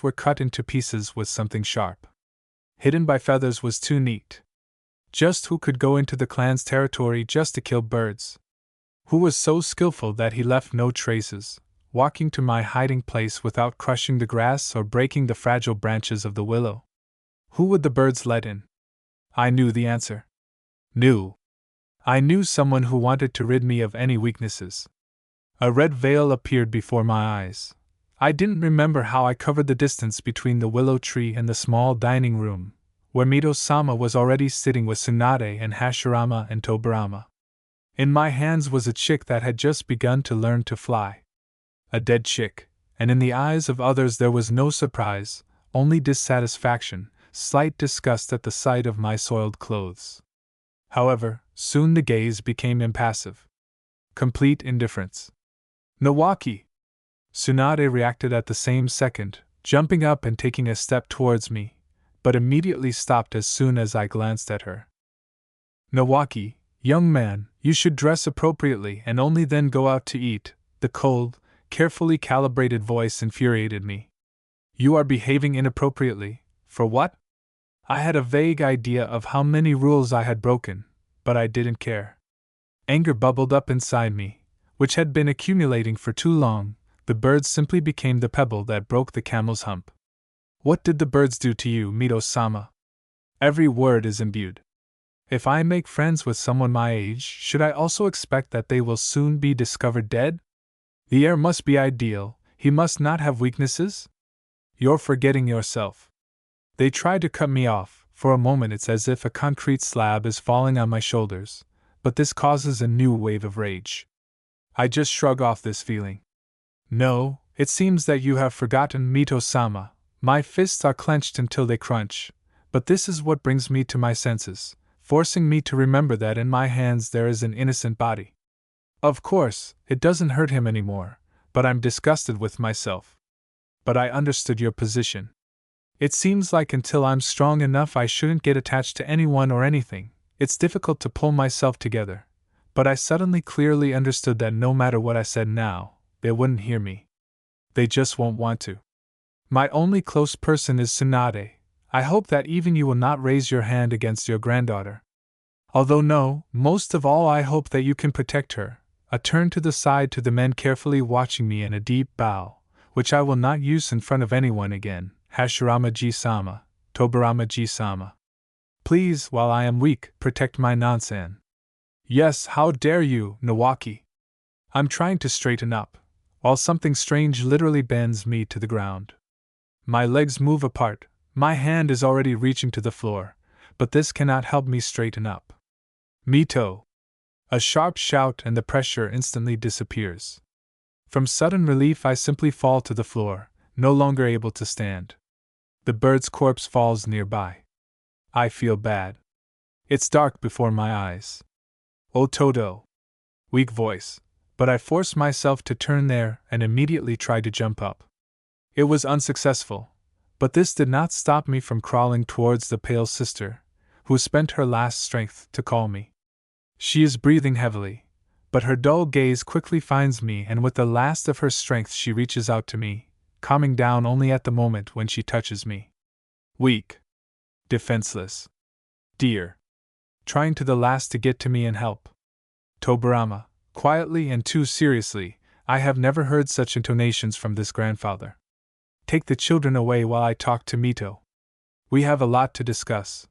were cut into pieces with something sharp. Hidden by feathers was too neat. Just who could go into the clan's territory just to kill birds? Who was so skillful that he left no traces, walking to my hiding place without crushing the grass or breaking the fragile branches of the willow? Who would the birds let in? I knew the answer. I knew someone who wanted to rid me of any weaknesses. A red veil appeared before my eyes. I didn't remember how I covered the distance between the willow tree and the small dining room, where Mito-sama was already sitting with Tsunade and Hashirama and Tobirama. In my hands was a chick that had just begun to learn to fly. A dead chick, and in the eyes of others there was no surprise, only dissatisfaction, slight disgust at the sight of my soiled clothes. However, soon the gaze became impassive. Complete indifference. Nawaki! Tsunade reacted at the same second, jumping up and taking a step towards me, but immediately stopped as soon as I glanced at her. Nawaki, young man, you should dress appropriately and only then go out to eat. The cold, carefully calibrated voice infuriated me. You are behaving inappropriately. For what? I had a vague idea of how many rules I had broken, but I didn't care. Anger bubbled up inside me, which had been accumulating for too long. The birds simply became the pebble that broke the camel's hump. What did the birds do to you, Mito-sama? Every word is imbued. If I make friends with someone my age, should I also expect that they will soon be discovered dead? The heir must be ideal, he must not have weaknesses? You're forgetting yourself. They try to cut me off. For a moment it's as if a concrete slab is falling on my shoulders, but this causes a new wave of rage. I just shrug off this feeling. No, it seems that you have forgotten, Mito-sama. My fists are clenched until they crunch, but this is what brings me to my senses, forcing me to remember that in my hands there is an innocent body. Of course, it doesn't hurt him anymore, but I'm disgusted with myself. But I understood your position. It seems like until I'm strong enough I shouldn't get attached to anyone or anything. It's difficult to pull myself together, but I suddenly clearly understood that no matter what I said now, they wouldn't hear me. They just won't want to. My only close person is Tsunade. I hope that even you will not raise your hand against your granddaughter. Although no, most of all I hope that you can protect her. A turn to the side to the men carefully watching me and a deep bow, which I will not use in front of anyone again. Hashirama-ji-sama, Tobirama-ji-sama. Please, while I am weak, protect my Nansan. Yes, how dare you, Nawaki? I'm trying to straighten up, while something strange literally bends me to the ground. My legs move apart, my hand is already reaching to the floor, but this cannot help me straighten up. Mito! A sharp shout and the pressure instantly disappears. From sudden relief I simply fall to the floor, no longer able to stand. The bird's corpse falls nearby. I feel bad. It's dark before my eyes. Oh Todo! weak voice, but I forced myself to turn there and immediately tried to jump up. It was unsuccessful, but this did not stop me from crawling towards the pale sister, who spent her last strength to call me. She is breathing heavily, but her dull gaze quickly finds me, and with the last of her strength she reaches out to me, calming down only at the moment when she touches me. Weak. Defenseless. Dear. Trying to the last to get to me and help. Tobirama, quietly and too seriously, I have never heard such intonations from this grandfather. Take the children away while I talk to Mito. We have a lot to discuss.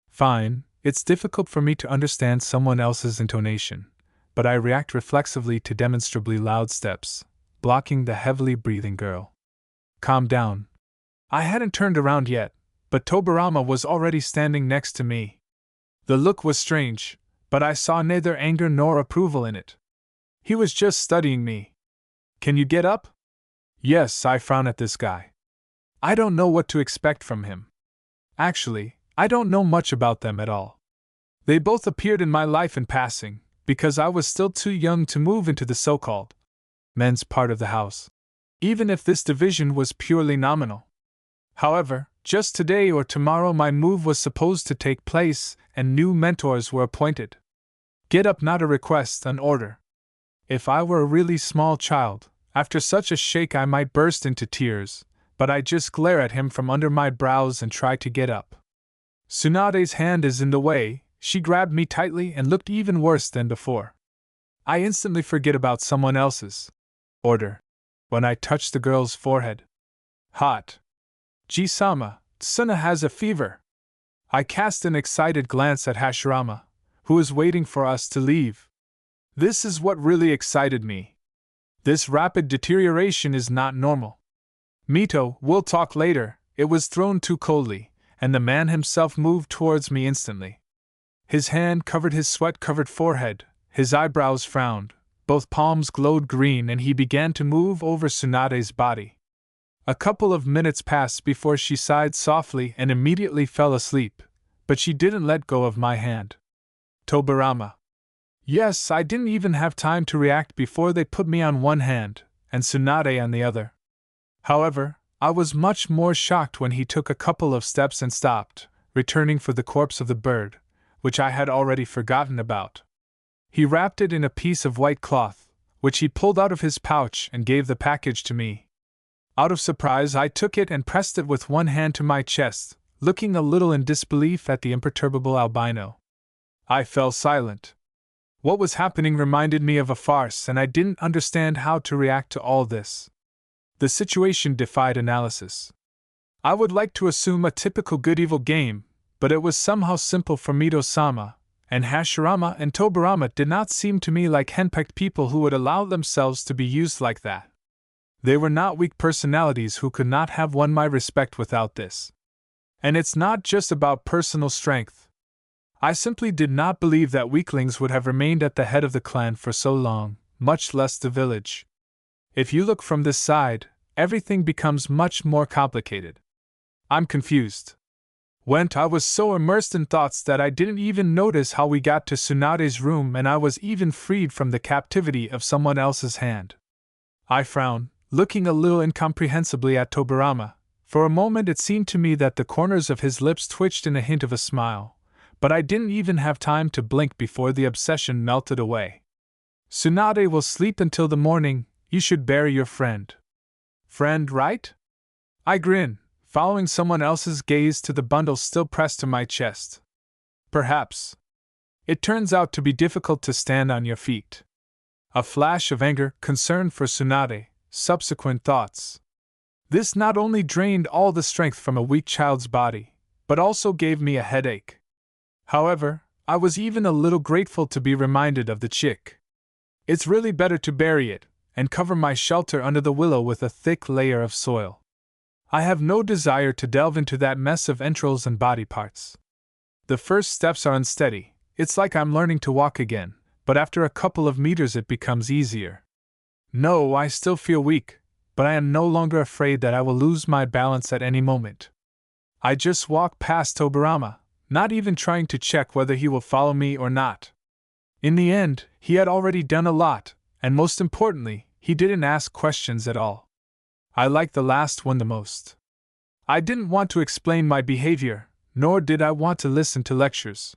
Fine, it's difficult for me to understand someone else's intonation, but I react reflexively to demonstrably loud steps, blocking the heavily breathing girl. Calm down. I hadn't turned around yet, but Tobirama was already standing next to me. The look was strange, but I saw neither anger nor approval in it. He was just studying me. Can you get up? Yes, I frown at this guy. I don't know what to expect from him. Actually, I don't know much about them at all. They both appeared in my life in passing, because I was still too young to move into the so-called men's part of the house, even if this division was purely nominal. However, just today or tomorrow my move was supposed to take place, and new mentors were appointed. Get up, not a request, an order. If I were a really small child, after such a shake I might burst into tears, but I just glare at him from under my brows and try to get up. Tsunade's hand is in the way. She grabbed me tightly and looked even worse than before. I instantly forget about someone else's order when I touch the girl's forehead. Hot. Ji-sama, Tsuna has a fever. I cast an excited glance at Hashirama, who is waiting for us to leave. This is what really excited me. This rapid deterioration is not normal. Mito, we'll talk later. It was thrown too coldly, and the man himself moved towards me instantly. His hand covered his sweat-covered forehead, his eyebrows frowned, both palms glowed green, and he began to move over Tsunade's body. A couple of minutes passed before she sighed softly and immediately fell asleep, but she didn't let go of my hand. Tobirama. Yes, I didn't even have time to react before they put me on one hand, and Tsunade on the other. However, I was much more shocked when he took a couple of steps and stopped, returning for the corpse of the bird, which I had already forgotten about. He wrapped it in a piece of white cloth, which he pulled out of his pouch and gave the package to me. Out of surprise, I took it and pressed it with one hand to my chest, looking a little in disbelief at the imperturbable albino. I fell silent. What was happening reminded me of a farce, and I didn't understand how to react to all this. The situation defied analysis. I would like to assume a typical good-evil game, but it was somehow simple for Mito-sama, and Hashirama and Tobirama did not seem to me like henpecked people who would allow themselves to be used like that. They were not weak personalities who could not have won my respect without this. And it's not just about personal strength. I simply did not believe that weaklings would have remained at the head of the clan for so long, much less the village. If you look from this side, everything becomes much more complicated. I'm confused. I was so immersed in thoughts that I didn't even notice how we got to Tsunade's room, and I was even freed from the captivity of someone else's hand. I frowned, looking a little incomprehensibly at Tobirama. For a moment it seemed to me that the corners of his lips twitched in a hint of a smile, but I didn't even have time to blink before the obsession melted away. Tsunade will sleep until the morning. You should bury your friend. Friend, right? I grin, following someone else's gaze to the bundle still pressed to my chest. Perhaps. It turns out to be difficult to stand on your feet. A flash of anger, concern for Tsunade, subsequent thoughts. This not only drained all the strength from a weak child's body, but also gave me a headache. However, I was even a little grateful to be reminded of the chick. It's really better to bury it, and cover my shelter under the willow with a thick layer of soil. I have no desire to delve into that mess of entrails and body parts. The first steps are unsteady. It's like I'm learning to walk again, but after a couple of meters it becomes easier. No, I still feel weak, but I am no longer afraid that I will lose my balance at any moment. I just walk past Tobirama, not even trying to check whether he will follow me or not. In the end, he had already done a lot, and most importantly, he didn't ask questions at all. I liked the last one the most. I didn't want to explain my behavior, nor did I want to listen to lectures.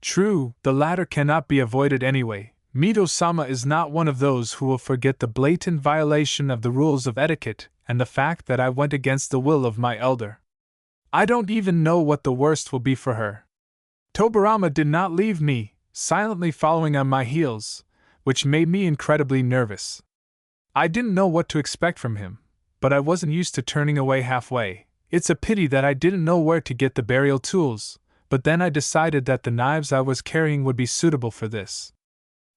True, the latter cannot be avoided anyway. Mito-sama is not one of those who will forget the blatant violation of the rules of etiquette and the fact that I went against the will of my elder. I don't even know what the worst will be for her. Tobirama did not leave me, silently following on my heels, which made me incredibly nervous. I didn't know what to expect from him, but I wasn't used to turning away halfway. It's a pity that I didn't know where to get the burial tools, but then I decided that the knives I was carrying would be suitable for this.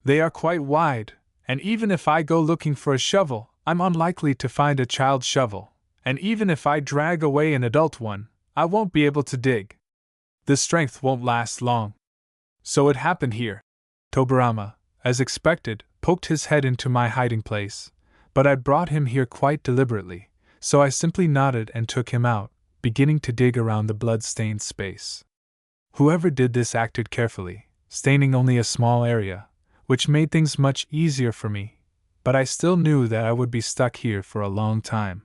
They are quite wide, and even if I go looking for a shovel, I'm unlikely to find a child's shovel, and even if I drag away an adult one, I won't be able to dig. The strength won't last long. So it happened here. Tobirama, as expected, poked his head into my hiding place, but I brought him here quite deliberately, so I simply nodded and took him out, beginning to dig around the blood-stained space. Whoever did this acted carefully, staining only a small area, which made things much easier for me, but I still knew that I would be stuck here for a long time.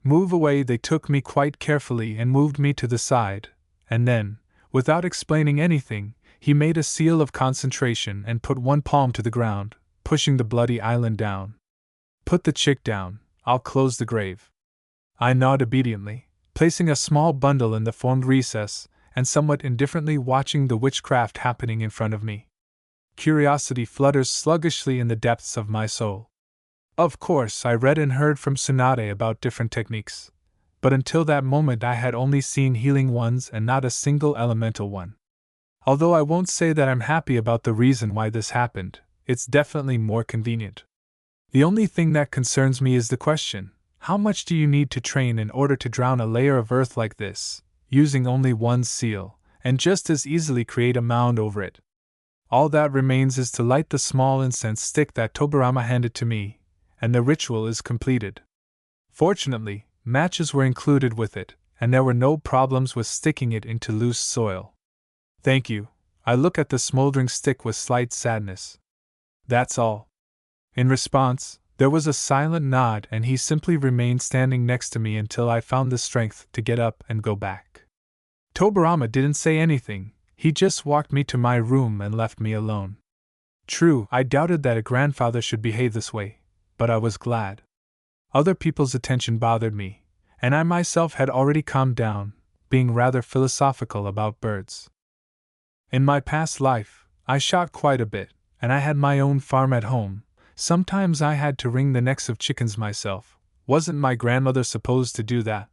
Move away, they took me quite carefully and moved me to the side, and then, without explaining anything, he made a seal of concentration and put one palm to the ground, pushing the bloody island down. Put the chick down, I'll close the grave. I nod obediently, placing a small bundle in the formed recess, and somewhat indifferently watching the witchcraft happening in front of me. Curiosity flutters sluggishly in the depths of my soul. Of course, I read and heard from Tsunade about different techniques, but until that moment I had only seen healing ones and not a single elemental one. Although I won't say that I'm happy about the reason why this happened, it's definitely more convenient. The only thing that concerns me is the question, how much do you need to train in order to drown a layer of earth like this, using only one seal, and just as easily create a mound over it? All that remains is to light the small incense stick that Tobirama handed to me, and the ritual is completed. Fortunately, matches were included with it, and there were no problems with sticking it into loose soil. Thank you. I look at the smoldering stick with slight sadness. That's all. In response, there was a silent nod and he simply remained standing next to me until I found the strength to get up and go back. Tobirama didn't say anything, he just walked me to my room and left me alone. True, I doubted that a grandfather should behave this way, but I was glad. Other people's attention bothered me, and I myself had already calmed down, being rather philosophical about birds. In my past life, I shot quite a bit, and I had my own farm at home. Sometimes I had to wring the necks of chickens myself. Wasn't my grandmother supposed to do that?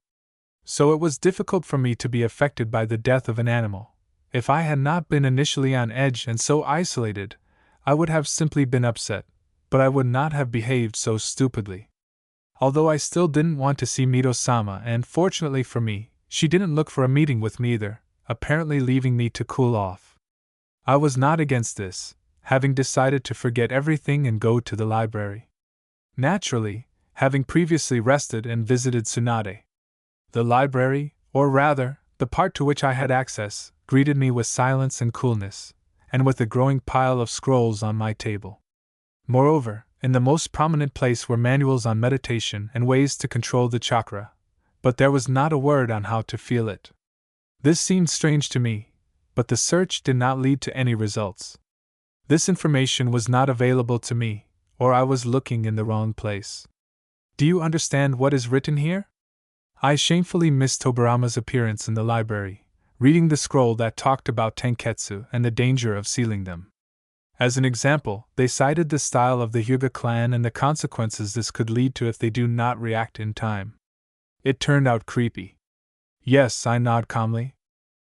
So it was difficult for me to be affected by the death of an animal. If I had not been initially on edge and so isolated, I would have simply been upset, but I would not have behaved so stupidly. Although I still didn't want to see Mito-sama, and fortunately for me, she didn't look for a meeting with me either, apparently leaving me to cool off. I was not against this, having decided to forget everything and go to the library. Naturally, having previously rested and visited Tsunade. The library, or rather, the part to which I had access, greeted me with silence and coolness, and with a growing pile of scrolls on my table. Moreover, in the most prominent place were manuals on meditation and ways to control the chakra, but there was not a word on how to feel it. This seemed strange to me, but the search did not lead to any results. This information was not available to me, or I was looking in the wrong place. Do you understand what is written here? I shamefully missed Tobirama's appearance in the library, reading the scroll that talked about tenketsu and the danger of sealing them. As an example, they cited the style of the Hyuga clan and the consequences this could lead to if they do not react in time. It turned out creepy. Yes, I nod calmly.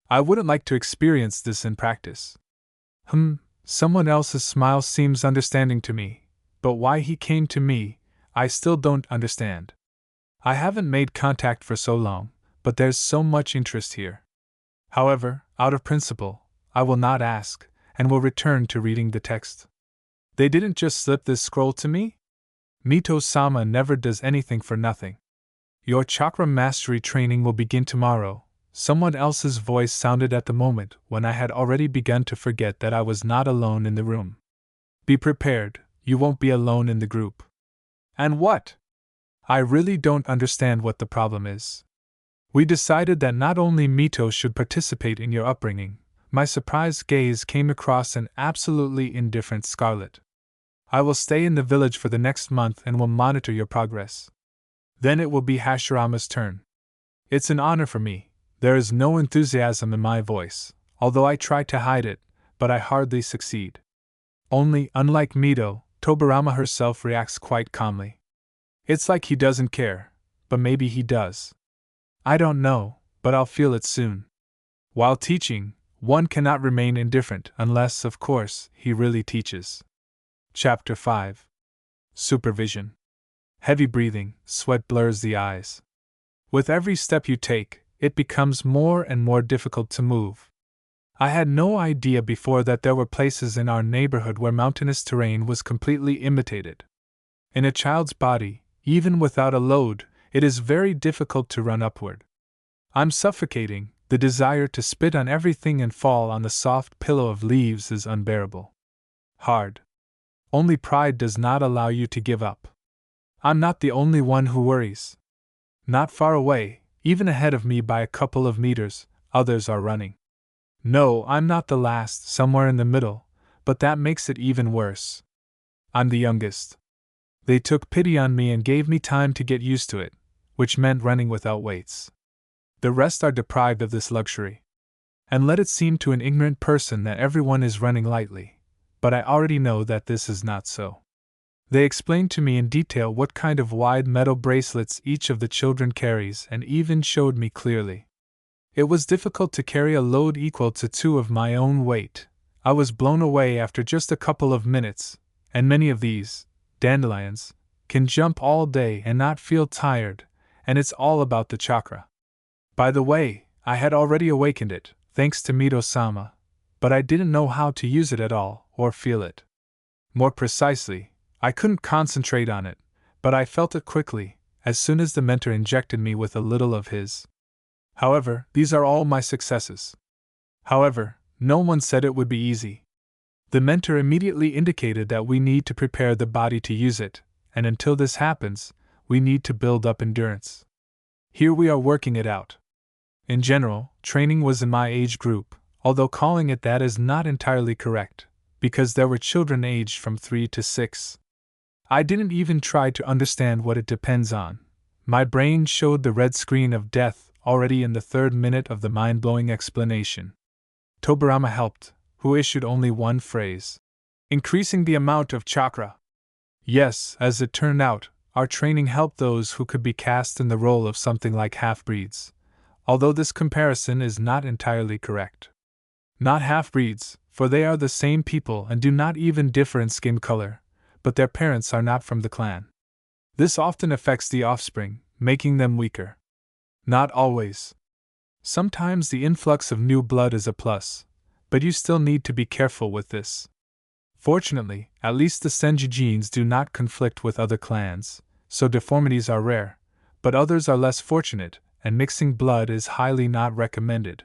I wouldn't like to experience this in practice. Someone else's smile seems understanding to me, but why he came to me, I still don't understand. I haven't made contact for so long, but there's so much interest here. However, out of principle, I will not ask, and will return to reading the text. They didn't just slip this scroll to me? Mito-sama never does anything for nothing. Your chakra mastery training will begin tomorrow, Someone else's voice sounded at the moment when I had already begun to forget that I was not alone in the room. Be prepared, you won't be alone in the group. And what? I really don't understand what the problem is. We decided that not only Mito should participate in your upbringing. My surprised gaze came across an absolutely indifferent Scarlet. I will stay in the village for the next month and will monitor your progress. Then it will be Hashirama's turn. It's an honor for me. There is no enthusiasm in my voice, although I try to hide it, but I hardly succeed. Only, unlike Mito, Tobirama herself reacts quite calmly. It's like he doesn't care, but maybe he does. I don't know, but I'll feel it soon. While teaching, one cannot remain indifferent unless, of course, he really teaches. Chapter 5. Supervision. Heavy breathing, sweat blurs the eyes. With every step you take, it becomes more and more difficult to move. I had no idea before that there were places in our neighborhood where mountainous terrain was completely imitated. In a child's body, even without a load, it is very difficult to run upward. I'm suffocating, the desire to spit on everything and fall on the soft pillow of leaves is unbearable. Hard. Only pride does not allow you to give up. I'm not the only one who worries. Not far away, even ahead of me by a couple of meters, others are running. No, I'm not the last, somewhere in the middle, but that makes it even worse. I'm the youngest. They took pity on me and gave me time to get used to it, which meant running without weights. The rest are deprived of this luxury. And let it seem to an ignorant person that everyone is running lightly, but I already know that this is not so. They explained to me in detail what kind of wide metal bracelets each of the children carries and even showed me clearly. It was difficult to carry a load equal to 2 of my own weight. I was blown away after just a couple of minutes, and many of these, dandelions, can jump all day and not feel tired, and it's all about the chakra. By the way, I had already awakened it, thanks to Mito-sama, but I didn't know how to use it at all, or feel it. More precisely, I couldn't concentrate on it, but I felt it quickly, as soon as the mentor injected me with a little of his. However, these are all my successes. However, no one said it would be easy. The mentor immediately indicated that we need to prepare the body to use it, and until this happens, we need to build up endurance. Here we are working it out. In general, training was in my age group, although calling it that is not entirely correct, because there were children aged from 3 to 6. I didn't even try to understand what it depends on. My brain showed the red screen of death already in the 3rd minute of the mind-blowing explanation. Tobirama helped, who issued only one phrase. Increasing the amount of chakra. Yes, as it turned out, our training helped those who could be cast in the role of something like half-breeds, although this comparison is not entirely correct. Not half-breeds, for they are the same people and do not even differ in skin color, but their parents are not from the clan. This often affects the offspring, making them weaker. Not always. Sometimes the influx of new blood is a plus, but you still need to be careful with this. Fortunately, at least the Senju genes do not conflict with other clans, so deformities are rare, but others are less fortunate, and mixing blood is highly not recommended.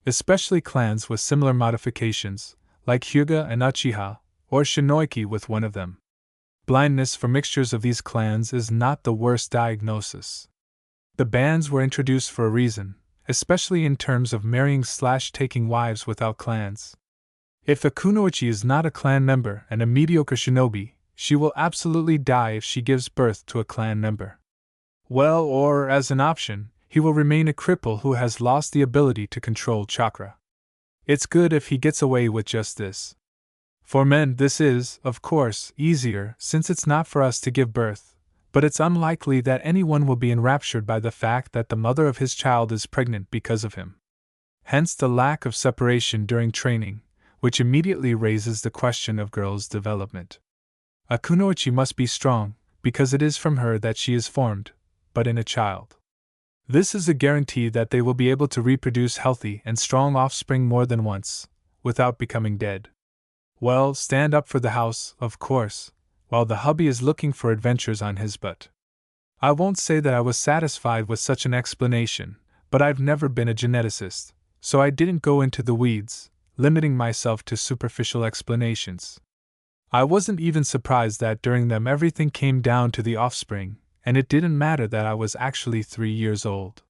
Especially clans with similar modifications, like Hyuga and Uchiha, or Shinoiki with one of them. Blindness for mixtures of these clans is not the worst diagnosis. The bans were introduced for a reason, especially in terms of marrying/taking wives without clans. If a kunoichi is not a clan member and a mediocre shinobi, she will absolutely die if she gives birth to a clan member. Well, or as an option, he will remain a cripple who has lost the ability to control chakra. It's good if he gets away with just this. For men, this is, of course, easier since it's not for us to give birth, but it's unlikely that anyone will be enraptured by the fact that the mother of his child is pregnant because of him. Hence the lack of separation during training, which immediately raises the question of girls' development. A kunoichi must be strong, because it is from her that she is formed, but in a child. This is a guarantee that they will be able to reproduce healthy and strong offspring more than once, without becoming dead. Well, stand up for the house, of course, while the hubby is looking for adventures on his butt. I won't say that I was satisfied with such an explanation, but I've never been a geneticist, so I didn't go into the weeds, limiting myself to superficial explanations. I wasn't even surprised that during them everything came down to the offspring, and it didn't matter that I was actually 3 years old.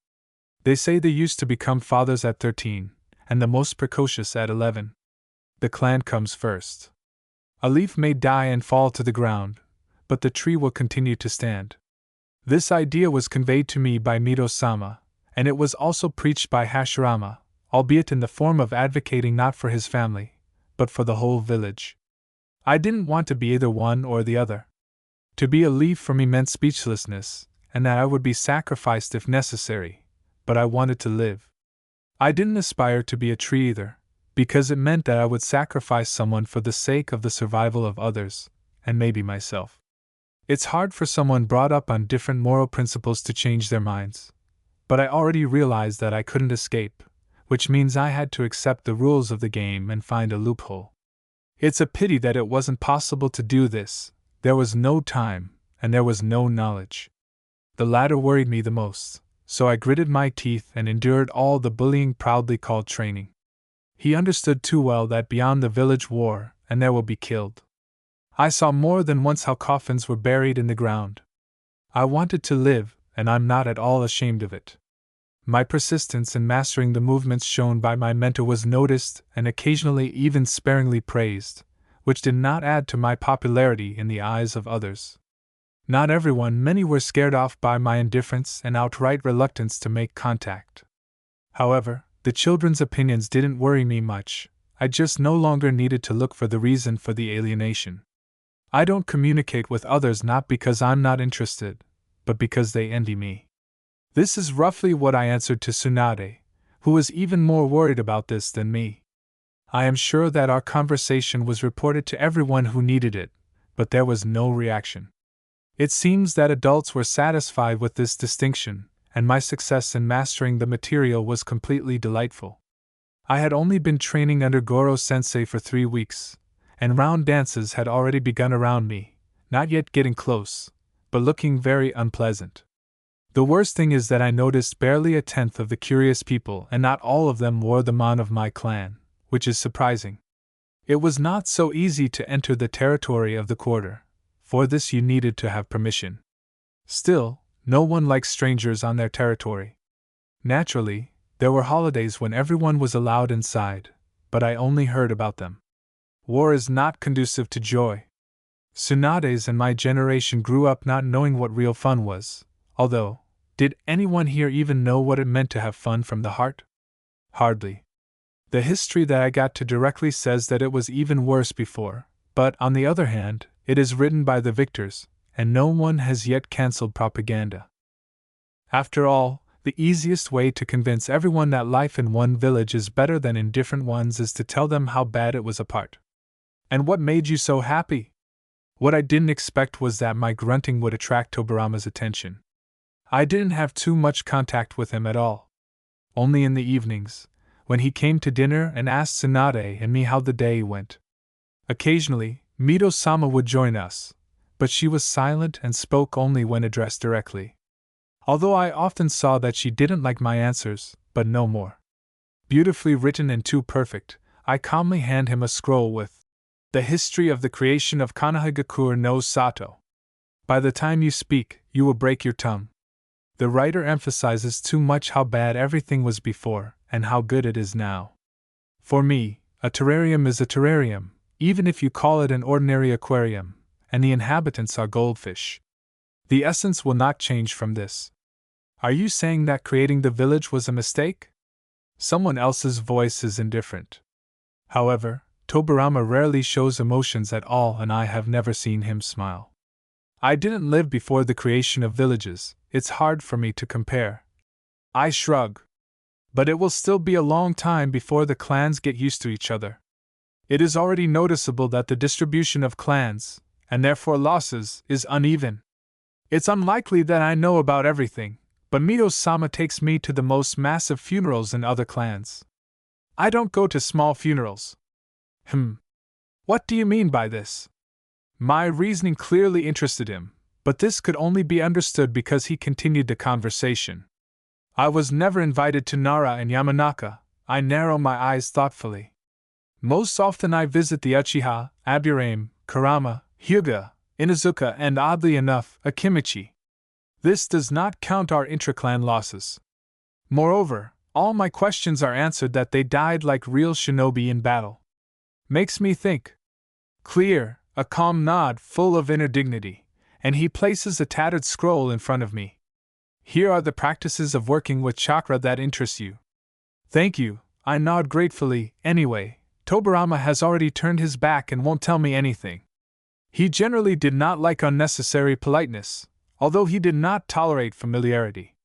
They say they used to become fathers at 13, and the most precocious at 11. The clan comes first. A leaf may die and fall to the ground, but the tree will continue to stand. This idea was conveyed to me by Mito-sama, and it was also preached by Hashirama, albeit in the form of advocating not for his family, but for the whole village. I didn't want to be either one or the other. To be a leaf for me meant speechlessness, and that I would be sacrificed if necessary, but I wanted to live. I didn't aspire to be a tree either, because it meant that I would sacrifice someone for the sake of the survival of others, and maybe myself. It's hard for someone brought up on different moral principles to change their minds, but I already realized that I couldn't escape, which means I had to accept the rules of the game and find a loophole. It's a pity that it wasn't possible to do this. There was no time, and there was no knowledge. The latter worried me the most, so I gritted my teeth and endured all the bullying proudly called training. He understood too well that beyond the village war, and there will be killed. I saw more than once how coffins were buried in the ground. I wanted to live, and I'm not at all ashamed of it. My persistence in mastering the movements shown by my mentor was noticed and occasionally even sparingly praised, which did not add to my popularity in the eyes of others. Not everyone, many were scared off by my indifference and outright reluctance to make contact. However, the children's opinions didn't worry me much. I just no longer needed to look for the reason for the alienation. I don't communicate with others not because I'm not interested, but because they envy me. This is roughly what I answered to Tsunade, who was even more worried about this than me. I am sure that our conversation was reported to everyone who needed it, but there was no reaction. It seems that adults were satisfied with this distinction, and my success in mastering the material was completely delightful. I had only been training under Goro-sensei for 3 weeks, and round dances had already begun around me, not yet getting close, but looking very unpleasant. The worst thing is that I noticed barely a tenth of the curious people, and not all of them wore the mon of my clan, which is surprising. It was not so easy to enter the territory of the quarter. For this you needed to have permission. Still, no one likes strangers on their territory. Naturally, there were holidays when everyone was allowed inside, but I only heard about them. War is not conducive to joy. Tsunades and my generation grew up not knowing what real fun was, although, did anyone here even know what it meant to have fun from the heart? Hardly. The history that I got to directly says that it was even worse before, but on the other hand, it is written by the victors, and no one has yet cancelled propaganda. After all, the easiest way to convince everyone that life in one village is better than in different ones is to tell them how bad it was apart. And what made you so happy? What I didn't expect was that my grunting would attract Tobarama's attention. I didn't have too much contact with him at all. Only in the evenings, when he came to dinner and asked Tsunade and me how the day went. Occasionally, Mito-sama would join us, but she was silent and spoke only when addressed directly. Although I often saw that she didn't like my answers, but no more. Beautifully written and too perfect, I calmly hand him a scroll with the history of the creation of Konohagakure no Sato. By the time you speak, you will break your tongue. The writer emphasizes too much how bad everything was before, and how good it is now. For me, a terrarium is a terrarium, even if you call it an ordinary aquarium, and the inhabitants are goldfish. The essence will not change from this. Are you saying that creating the village was a mistake? Someone else's voice is indifferent. However, Tobarama rarely shows emotions at all, and I have never seen him smile. I didn't live before the creation of villages, it's hard for me to compare. I shrug. But it will still be a long time before the clans get used to each other. It is already noticeable that the distribution of clans, and therefore losses, is uneven. It's unlikely that I know about everything, but Mito-sama takes me to the most massive funerals in other clans. I don't go to small funerals. What do you mean by this? My reasoning clearly interested him, but this could only be understood because he continued the conversation. I was never invited to Nara and Yamanaka. I narrow my eyes thoughtfully. Most often I visit the Uchiha, Aburame, Kurama, Hyuga, Inuzuka, and oddly enough, Akimichi. This does not count our intra-clan losses. Moreover, all my questions are answered that they died like real shinobi in battle. Makes me think. Clear, a calm nod full of inner dignity, and he places a tattered scroll in front of me. Here are the practices of working with chakra that interest you. Thank you, I nod gratefully. Anyway, Tobarama has already turned his back and won't tell me anything. He generally did not like unnecessary politeness, although he did not tolerate familiarity.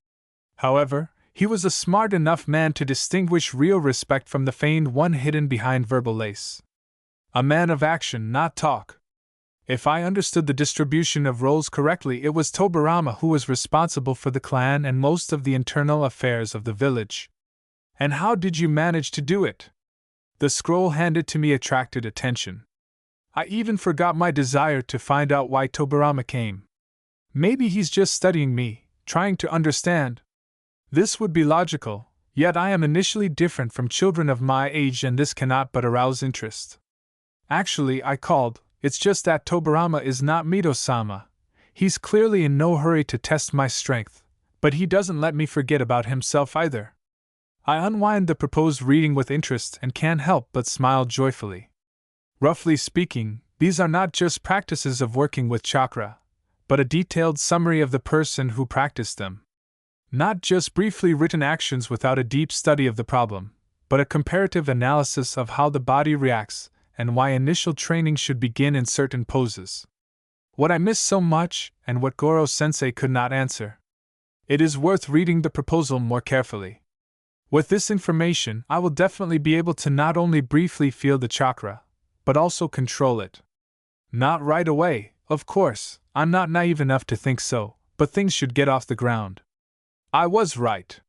However, he was a smart enough man to distinguish real respect from the feigned one hidden behind verbal lace. A man of action, not talk. If I understood the distribution of roles correctly, it was Tobarama who was responsible for the clan and most of the internal affairs of the village. And how did you manage to do it? The scroll handed to me attracted attention. I even forgot my desire to find out why Tobarama came. Maybe he's just studying me, trying to understand. This would be logical, yet I am initially different from children of my age and this cannot but arouse interest. Actually, I called, it's just that Tobarama is not Mito-sama. He's clearly in no hurry to test my strength, but he doesn't let me forget about himself either. I unwind the proposed reading with interest and can't help but smile joyfully. Roughly speaking, these are not just practices of working with chakra, but a detailed summary of the person who practiced them. Not just briefly written actions without a deep study of the problem, but a comparative analysis of how the body reacts and why initial training should begin in certain poses. What I missed so much, and what Goro-sensei could not answer. It is worth reading the proposal more carefully. With this information, I will definitely be able to not only briefly feel the chakra, but also control it. Not right away, of course, I'm not naive enough to think so, but things should get off the ground. I was right.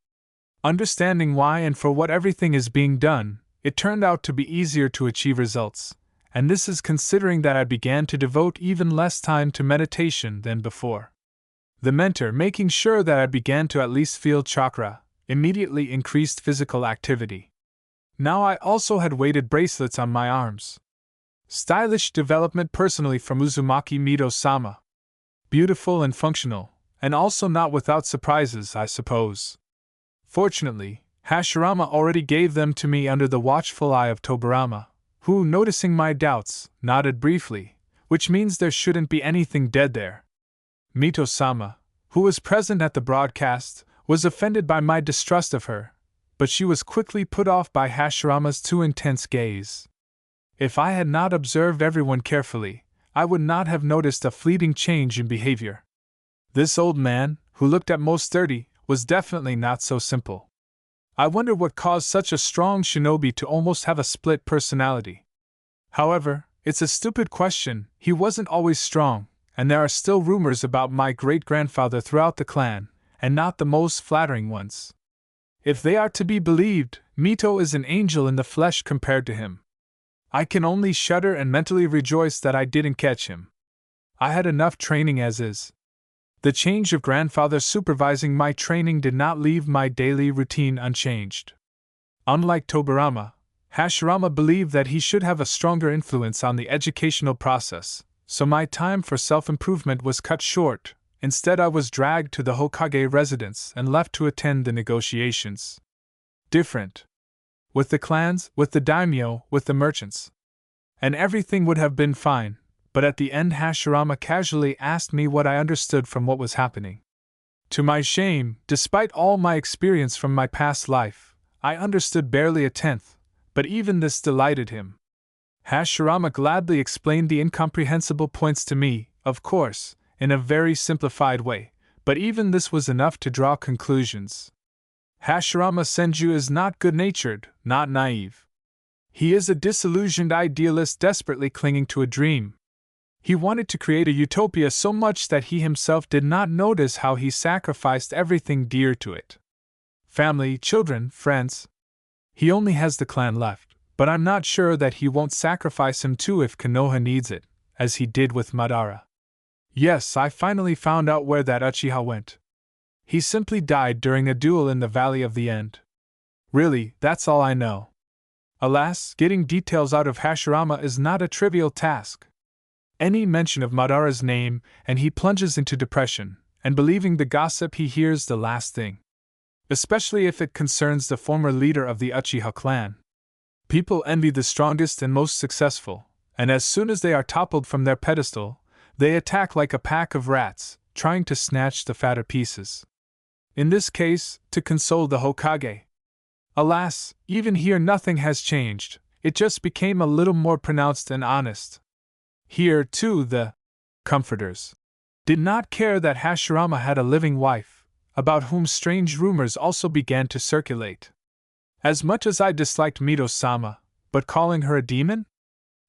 Understanding why and for what everything is being done, it turned out to be easier to achieve results, and this is considering that I began to devote even less time to meditation than before. The mentor, making sure that I began to at least feel chakra, immediately increased physical activity. Now I also had weighted bracelets on my arms. Stylish development personally from Uzumaki Mito-sama. Beautiful and functional, and also not without surprises, I suppose. Fortunately, Hashirama already gave them to me under the watchful eye of Tobarama, who, noticing my doubts, nodded briefly, which means there shouldn't be anything dead there. Mito-sama, who was present at the broadcast, was offended by my distrust of her, but she was quickly put off by Hashirama's too intense gaze. If I had not observed everyone carefully, I would not have noticed a fleeting change in behavior. This old man, who looked at most 30, was definitely not so simple. I wonder what caused such a strong shinobi to almost have a split personality. However, it's a stupid question. He wasn't always strong, and there are still rumors about my great-grandfather throughout the clan, and not the most flattering ones. If they are to be believed, Mito is an angel in the flesh compared to him. I can only shudder and mentally rejoice that I didn't catch him. I had enough training as is. The change of grandfather supervising my training did not leave my daily routine unchanged. Unlike Tobarama, Hashirama believed that he should have a stronger influence on the educational process, so my time for self-improvement was cut short. Instead, I was dragged to the Hokage residence and left to attend the negotiations. Different. With the clans, with the daimyo, with the merchants. And everything would have been fine, but at the end Hashirama casually asked me what I understood from what was happening. To my shame, despite all my experience from my past life, I understood barely a tenth, but even this delighted him. Hashirama gladly explained the incomprehensible points to me, of course, in a very simplified way, but even this was enough to draw conclusions. Hashirama Senju is not good-natured, not naive. He is a disillusioned idealist desperately clinging to a dream. He wanted to create a utopia so much that he himself did not notice how he sacrificed everything dear to it. Family, children, friends. He only has the clan left, but I'm not sure that he won't sacrifice him too if Konoha needs it, as he did with Madara. Yes, I finally found out where that Uchiha went. He simply died during a duel in the Valley of the End. Really, that's all I know. Alas, getting details out of Hashirama is not a trivial task. Any mention of Madara's name, and he plunges into depression, and believing the gossip he hears the last thing. Especially if it concerns the former leader of the Uchiha clan. People envy the strongest and most successful, and as soon as they are toppled from their pedestal, they attack like a pack of rats, trying to snatch the fatter pieces. In this case, to console the Hokage. Alas, even here nothing has changed, it just became a little more pronounced and honest. Here, too, the comforters did not care that Hashirama had a living wife, about whom strange rumors also began to circulate. As much as I disliked Mito-sama, but calling her a demon?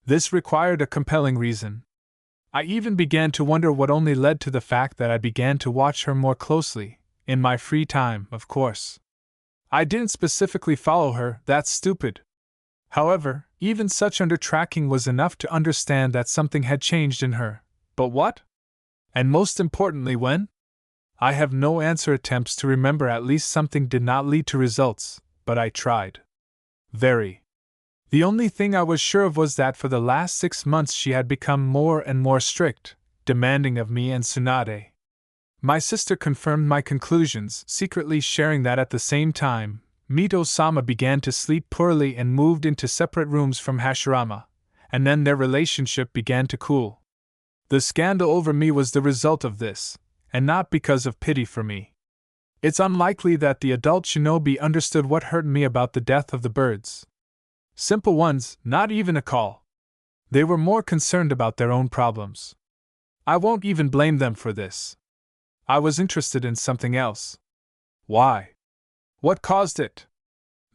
This required a compelling reason. I even began to wonder what only led to the fact that I began to watch her more closely, in my free time, of course. I didn't specifically follow her, that's stupid. However, even such under-tracking was enough to understand that something had changed in her. But what? And most importantly, when? I have no answer. Attempts to remember at least something did not lead to results, but I tried. Very. The only thing I was sure of was that for the last 6 months she had become more and more strict, demanding of me and Tsunade. My sister confirmed my conclusions, secretly sharing that at the same time, Mito-sama began to sleep poorly and moved into separate rooms from Hashirama, and then their relationship began to cool. The scandal over me was the result of this, and not because of pity for me. It's unlikely that the adult shinobi understood what hurt me about the death of the birds. Simple ones, not even a call. They were more concerned about their own problems. I won't even blame them for this. I was interested in something else. Why? What caused it?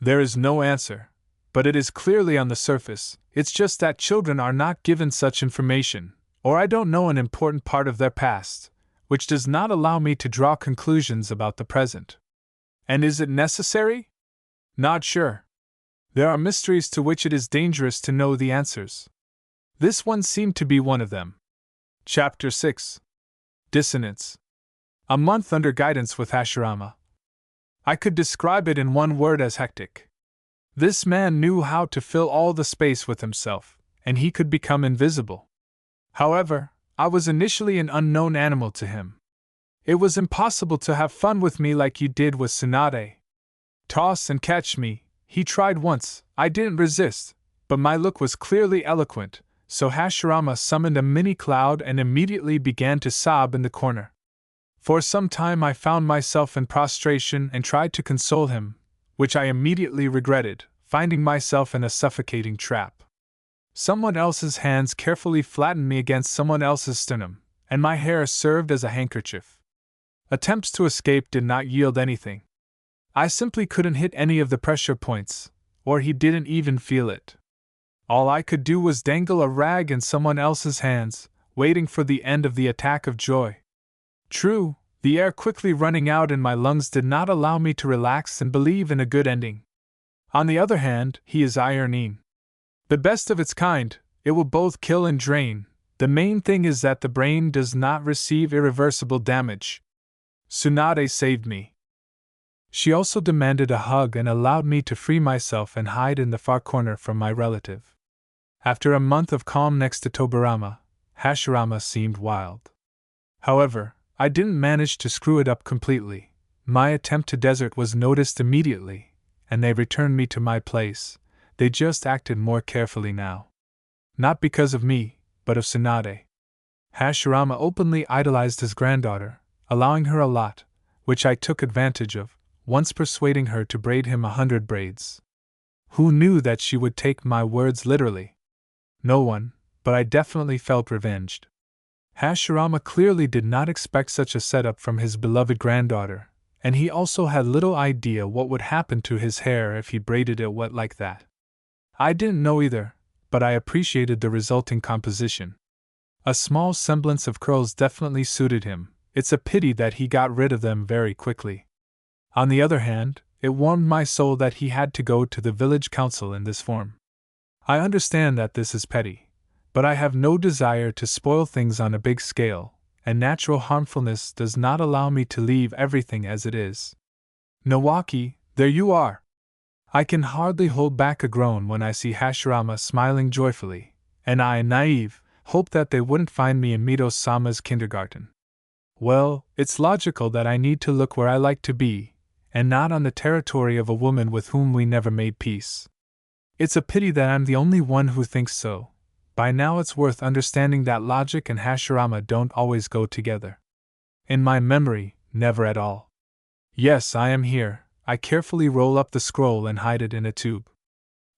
There is no answer, but it is clearly on the surface. It's just that children are not given such information, or I don't know an important part of their past, which does not allow me to draw conclusions about the present. And is it necessary? Not sure. There are mysteries to which it is dangerous to know the answers. This one seemed to be one of them. Chapter 6. Dissonance. A month under guidance with Hashirama. I could describe it in one word as hectic. This man knew how to fill all the space with himself, and he could become invisible. However, I was initially an unknown animal to him. It was impossible to have fun with me like you did with Tsunade. Toss and catch me, he tried once, I didn't resist, but my look was clearly eloquent, so Hashirama summoned a mini cloud and immediately began to sob in the corner. For some time I found myself in prostration and tried to console him, which I immediately regretted, finding myself in a suffocating trap. Someone else's hands carefully flattened me against someone else's sternum, and my hair served as a handkerchief. Attempts to escape did not yield anything. I simply couldn't hit any of the pressure points, or he didn't even feel it. All I could do was dangle a rag in someone else's hands, waiting for the end of the attack of joy. True, the air quickly running out in my lungs did not allow me to relax and believe in a good ending. On the other hand, he is ironing. The best of its kind, it will both kill and drain. The main thing is that the brain does not receive irreversible damage. Tsunade saved me. She also demanded a hug and allowed me to free myself and hide in the far corner from my relative. After a month of calm next to Tobirama, Hashirama seemed wild. However, I didn't manage to screw it up completely. My attempt to desert was noticed immediately, and they returned me to my place. They just acted more carefully now. Not because of me, but of Tsunade. Hashirama openly idolized his granddaughter, allowing her a lot, which I took advantage of, once persuading her to braid him 100 braids. Who knew that she would take my words literally? No one, but I definitely felt revenged. Hashirama clearly did not expect such a setup from his beloved granddaughter, and he also had little idea what would happen to his hair if he braided it wet like that. I didn't know either, but I appreciated the resulting composition. A small semblance of curls definitely suited him. It's a pity that he got rid of them very quickly. On the other hand, it warmed my soul that he had to go to the village council in this form. I understand that this is petty, but I have no desire to spoil things on a big scale, and natural harmfulness does not allow me to leave everything as it is. Nawaki, there you are! I can hardly hold back a groan when I see Hashirama smiling joyfully, and I, naive, hoped that they wouldn't find me in Mito-sama's kindergarten. Well, it's logical that I need to look where I like to be, and not on the territory of a woman with whom we never made peace. It's a pity that I'm the only one who thinks so. By now it's worth understanding that logic and Hashirama don't always go together. In my memory, never at all. Yes, I am here. I carefully roll up the scroll and hide it in a tube.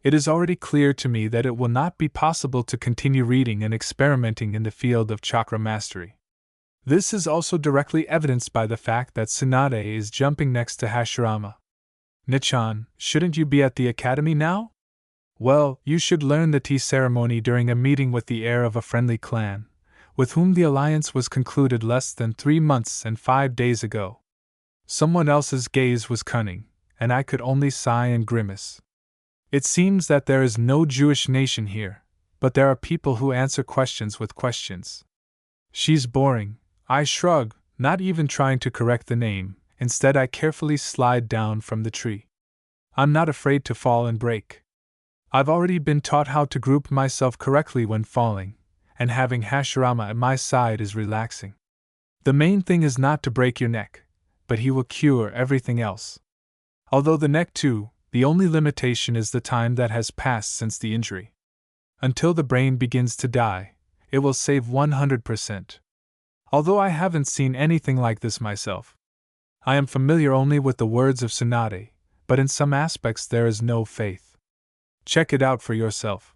It is already clear to me that it will not be possible to continue reading and experimenting in the field of chakra mastery. This is also directly evidenced by the fact that Tsunade is jumping next to Hashirama. Nichan, shouldn't you be at the academy now? Well, you should learn the tea ceremony during a meeting with the heir of a friendly clan, with whom the alliance was concluded less than 3 months and 5 days ago. Someone else's gaze was cunning, and I could only sigh and grimace. It seems that there is no Jewish nation here, but there are people who answer questions with questions. She's boring, I shrug, not even trying to correct the name. Instead, I carefully slide down from the tree. I'm not afraid to fall and break. I've already been taught how to group myself correctly when falling, and having Hashirama at my side is relaxing. The main thing is not to break your neck, but he will cure everything else. Although the neck too, the only limitation is the time that has passed since the injury. Until the brain begins to die, it will save 100%. Although I haven't seen anything like this myself. I am familiar only with the words of Tsunade, but in some aspects there is no faith. Check it out for yourself.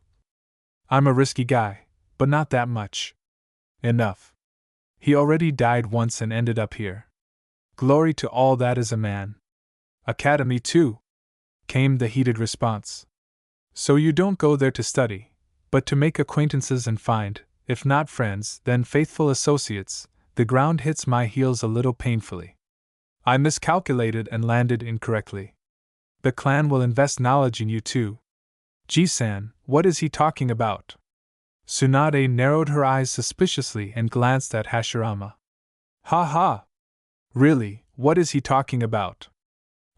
I'm a risky guy, but not that much. Enough. He already died once and ended up here. Glory to all that is a man. Academy too, came the heated response. So you don't go there to study, but to make acquaintances and find, if not friends, then faithful associates. The ground hits my heels a little painfully. I miscalculated and landed incorrectly. The clan will invest knowledge in you too. Ji-san, what is he talking about? Tsunade narrowed her eyes suspiciously and glanced at Hashirama. Ha ha! Really, what is he talking about?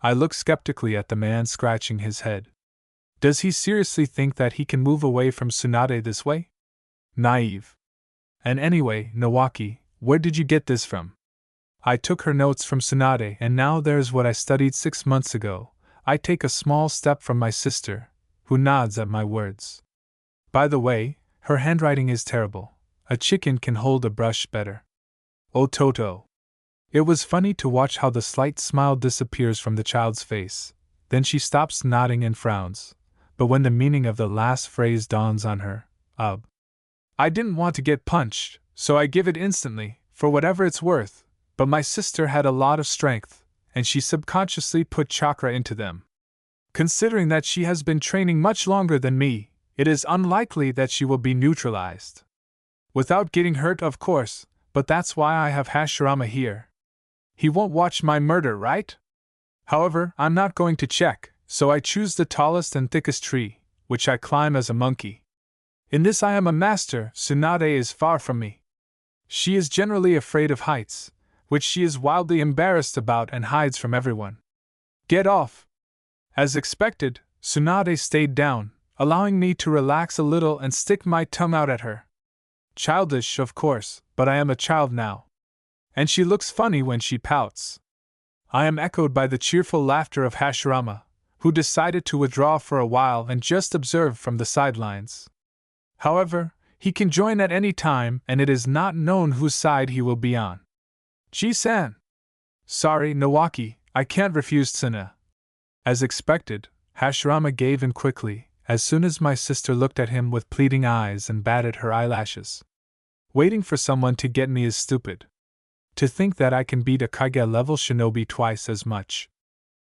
I looked skeptically at the man scratching his head. Does he seriously think that he can move away from Tsunade this way? Naive. And anyway, Nawaki, where did you get this from? I took her notes from Tsunade, and now there's what I studied 6 months ago. I take a small step from my sister, who nods at my words. By the way, her handwriting is terrible. A chicken can hold a brush better. Oh Toto. It was funny to watch how the slight smile disappears from the child's face. Then she stops nodding and frowns. But when the meaning of the last phrase dawns on her, I didn't want to get punched, so I give it instantly, for whatever it's worth. But my sister had a lot of strength, and she subconsciously put chakra into them. Considering that she has been training much longer than me, it is unlikely that she will be neutralized. Without getting hurt, of course, but that's why I have Hashirama here. He won't watch my murder, right? However, I'm not going to check, so I choose the tallest and thickest tree, which I climb as a monkey. In this I am a master. Tsunade is far from me. She is generally afraid of heights, which she is wildly embarrassed about and hides from everyone. Get off! As expected, Tsunade stayed down, allowing me to relax a little and stick my tongue out at her. Childish, of course, but I am a child now. And she looks funny when she pouts. I am echoed by the cheerful laughter of Hashirama, who decided to withdraw for a while and just observe from the sidelines. However, he can join at any time, and it is not known whose side he will be on. Ji-san! Sorry, Nawaki, I can't refuse Tsuna. As expected, Hashirama gave in quickly, as soon as my sister looked at him with pleading eyes and batted her eyelashes. Waiting for someone to get me is stupid. To think that I can beat a Kage-level shinobi twice as much.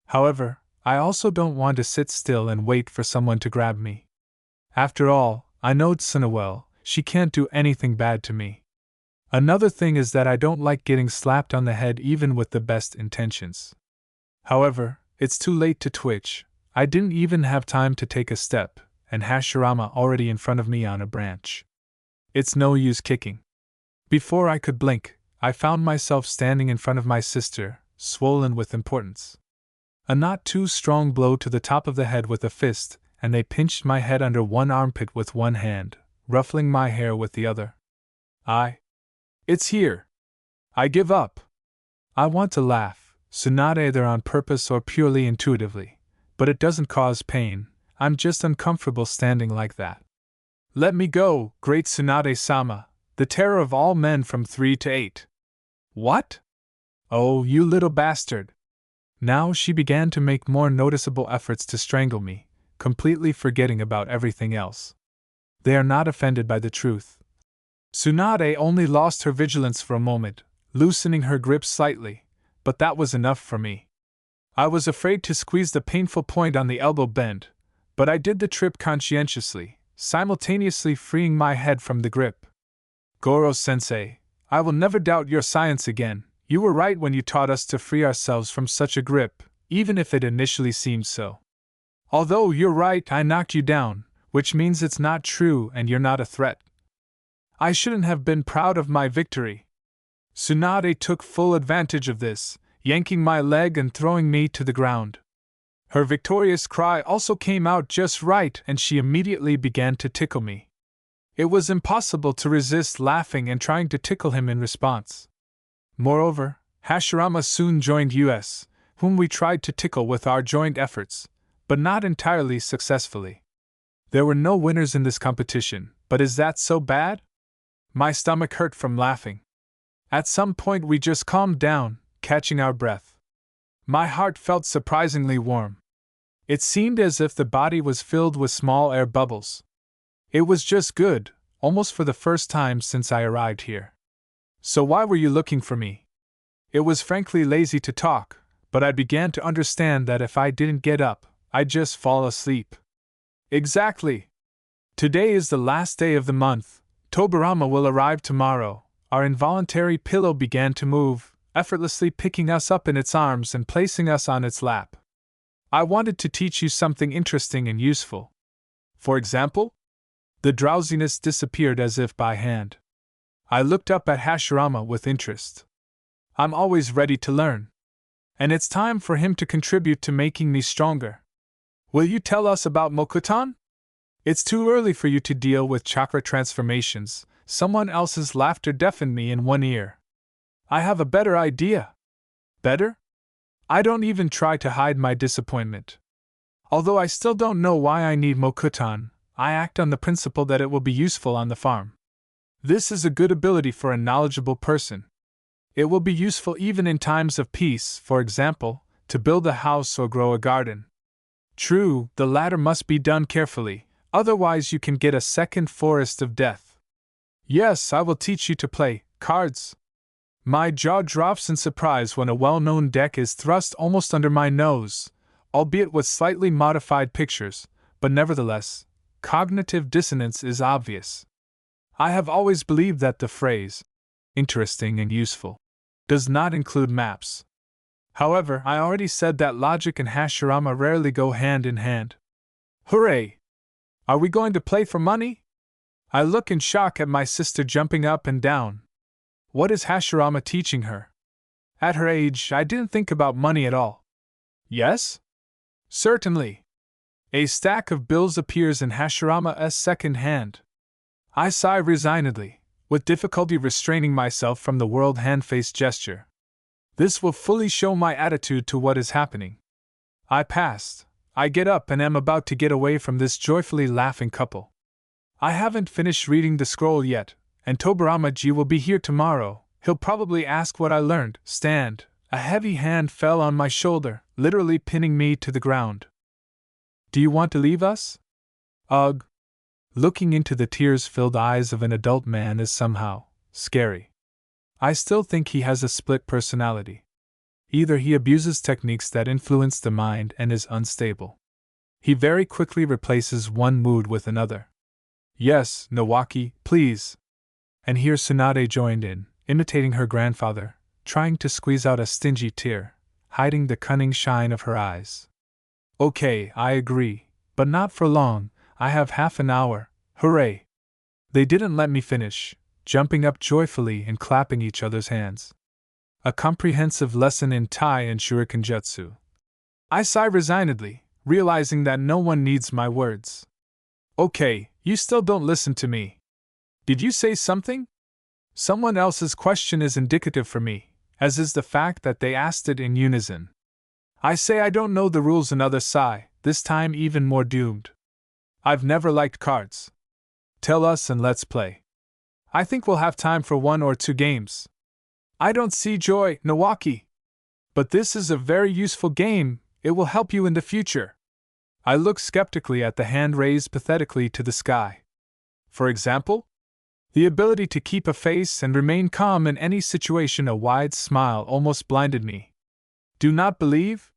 However, I also don't want to sit still and wait for someone to grab me. After all, I know Tsuna well, she can't do anything bad to me. Another thing is that I don't like getting slapped on the head even with the best intentions. However, it's too late to twitch. I didn't even have time to take a step, and Hashirama already in front of me on a branch. It's no use kicking. Before I could blink, I found myself standing in front of my sister, swollen with importance. A not too strong blow to the top of the head with a fist, and they pinched my head under one armpit with one hand, ruffling my hair with the other. It's here. I give up. I want to laugh, so not either on purpose or purely intuitively, but it doesn't cause pain. I'm just uncomfortable standing like that. Let me go, great Tsunade-sama, the terror of all men from 3 to 8. What? Oh, you little bastard. Now she began to make more noticeable efforts to strangle me, completely forgetting about everything else. They are not offended by the truth. Tsunade only lost her vigilance for a moment, loosening her grip slightly, but that was enough for me. I was afraid to squeeze the painful point on the elbow bend, but I did the trip conscientiously, simultaneously freeing my head from the grip. Goro-sensei, I will never doubt your science again. You were right when you taught us to free ourselves from such a grip, even if it initially seemed so. Although you're right, I knocked you down, which means it's not true and you're not a threat. I shouldn't have been proud of my victory. Tsunade took full advantage of this, yanking my leg and throwing me to the ground. Her victorious cry also came out just right, and she immediately began to tickle me. It was impossible to resist laughing and trying to tickle him in response. Moreover, Hashirama soon joined us, whom we tried to tickle with our joint efforts, but not entirely successfully. There were no winners in this competition, but is that so bad? My stomach hurt from laughing. At some point we just calmed down, catching our breath. My heart felt surprisingly warm. It seemed as if the body was filled with small air bubbles. It was just good, almost for the first time since I arrived here. So why were you looking for me? It was frankly lazy to talk, but I began to understand that if I didn't get up, I'd just fall asleep. Exactly. Today is the last day of the month. Tobirama will arrive tomorrow. Our involuntary pillow began to move, effortlessly picking us up in its arms and placing us on its lap. I wanted to teach you something interesting and useful. For example? The drowsiness disappeared as if by hand. I looked up at Hashirama with interest. I'm always ready to learn. And it's time for him to contribute to making me stronger. Will you tell us about Mokutan? It's too early for you to deal with chakra transformations. Someone else's laughter deafened me in one ear. I have a better idea. Better? I don't even try to hide my disappointment. Although I still don't know why I need Mokutan, I act on the principle that it will be useful on the farm. This is a good ability for a knowledgeable person. It will be useful even in times of peace, for example, to build a house or grow a garden. True, the latter must be done carefully, otherwise you can get a second forest of death. Yes, I will teach you to play cards. My jaw drops in surprise when a well-known deck is thrust almost under my nose, albeit with slightly modified pictures, but nevertheless, cognitive dissonance is obvious. I have always believed that the phrase, interesting and useful, does not include maps. However, I already said that logic and Hashirama rarely go hand in hand. Hooray! Are we going to play for money? I look in shock at my sister jumping up and down. What is Hashirama teaching her? At her age, I didn't think about money at all. Yes? Certainly. A stack of bills appears in Hashirama's second hand. I sigh resignedly, with difficulty restraining myself from the world hand-face gesture. This will fully show my attitude to what is happening. I pass. I get up and am about to get away from this joyfully laughing couple. I haven't finished reading the scroll yet, and Tobirama-ji will be here tomorrow. He'll probably ask what I learned. Stand. A heavy hand fell on my shoulder, literally pinning me to the ground. Do you want to leave us? Ugh. Looking into the tears-filled eyes of an adult man is somehow scary. I still think he has a split personality. Either he abuses techniques that influence the mind and is unstable. He very quickly replaces one mood with another. Yes, Nawaki, please. And here Tsunade joined in, imitating her grandfather, trying to squeeze out a stingy tear, hiding the cunning shine of her eyes. Okay, I agree, but not for long. I have half an hour. Hooray! They didn't let me finish. jumping up joyfully and clapping each other's hands. A comprehensive lesson in Tai and Shurikenjutsu. I sigh resignedly, realizing that no one needs my words. Okay, you still don't listen to me. Did you say something? Someone else's question is indicative for me, as is the fact that they asked it in unison. I say I don't know the rules, another sigh, this time even more doomed. I've never liked cards. Tell us and let's play. I think we'll have time for 1 or 2 games. I don't see joy, Nawaki. But this is a very useful game, it will help you in the future. I look skeptically at the hand raised pathetically to the sky. For example? The ability to keep a face and remain calm in any situation. A wide smile almost blinded me. Do not believe?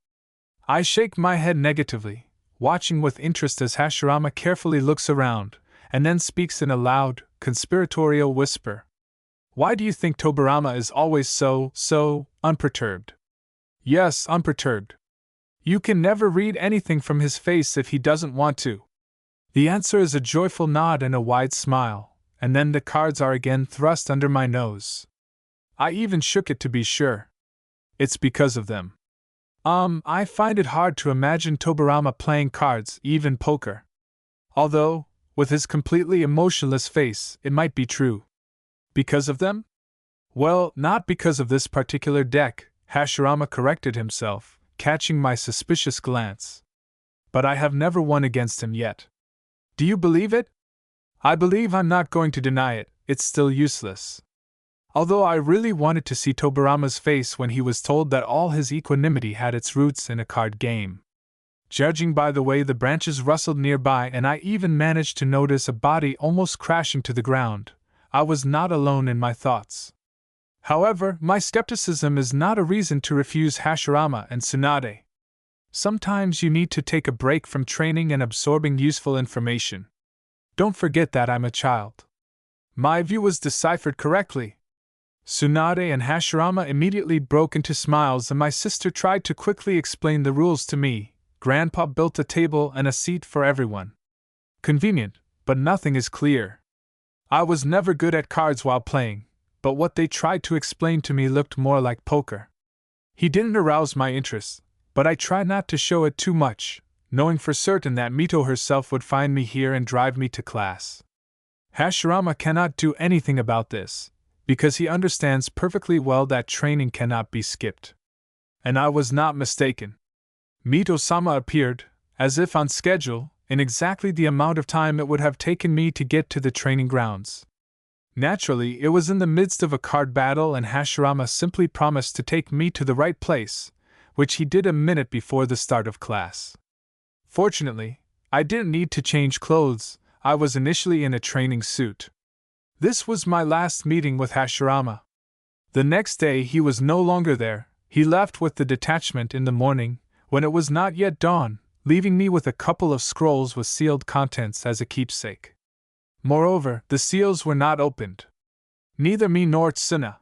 I shake my head negatively, watching with interest as Hashirama carefully looks around, and then speaks in a loud, conspiratorial whisper. Why do you think Tobirama is always so unperturbed? Yes, unperturbed. You can never read anything from his face if he doesn't want to. The answer is a joyful nod and a wide smile, and then the cards are again thrust under my nose. I even shook it to be sure. It's because of them. I find it hard to imagine Tobirama playing cards, even poker. Although, with his completely emotionless face, it might be true. Because of them? Well, not because of this particular deck, Hashirama corrected himself, catching my suspicious glance. But I have never won against him yet. Do you believe it? I believe. I'm not going to deny it, it's still useless. Although I really wanted to see Tobirama's face when he was told that all his equanimity had its roots in a card game. Judging by the way the branches rustled nearby and I even managed to notice a body almost crashing to the ground, I was not alone in my thoughts. However, my skepticism is not a reason to refuse Hashirama and Tsunade. Sometimes you need to take a break from training and absorbing useful information. Don't forget that I'm a child. My view was deciphered correctly. Tsunade and Hashirama immediately broke into smiles and my sister tried to quickly explain the rules to me. Grandpa built a table and a seat for everyone. Convenient, but nothing is clear. I was never good at cards while playing, but what they tried to explain to me looked more like poker. He didn't arouse my interest, but I tried not to show it too much, knowing for certain that Mito herself would find me here and drive me to class. Hashirama cannot do anything about this, because he understands perfectly well that training cannot be skipped. And I was not mistaken. Mito-sama appeared, as if on schedule, in exactly the amount of time it would have taken me to get to the training grounds. Naturally, it was in the midst of a card battle and Hashirama simply promised to take me to the right place, which he did a minute before the start of class. Fortunately, I didn't need to change clothes. I was initially in a training suit. This was my last meeting with Hashirama. The next day he was no longer there. He left with the detachment in the morning, when it was not yet dawn, leaving me with a couple of scrolls with sealed contents as a keepsake. Moreover, the seals were not opened. Neither me nor Tsuna.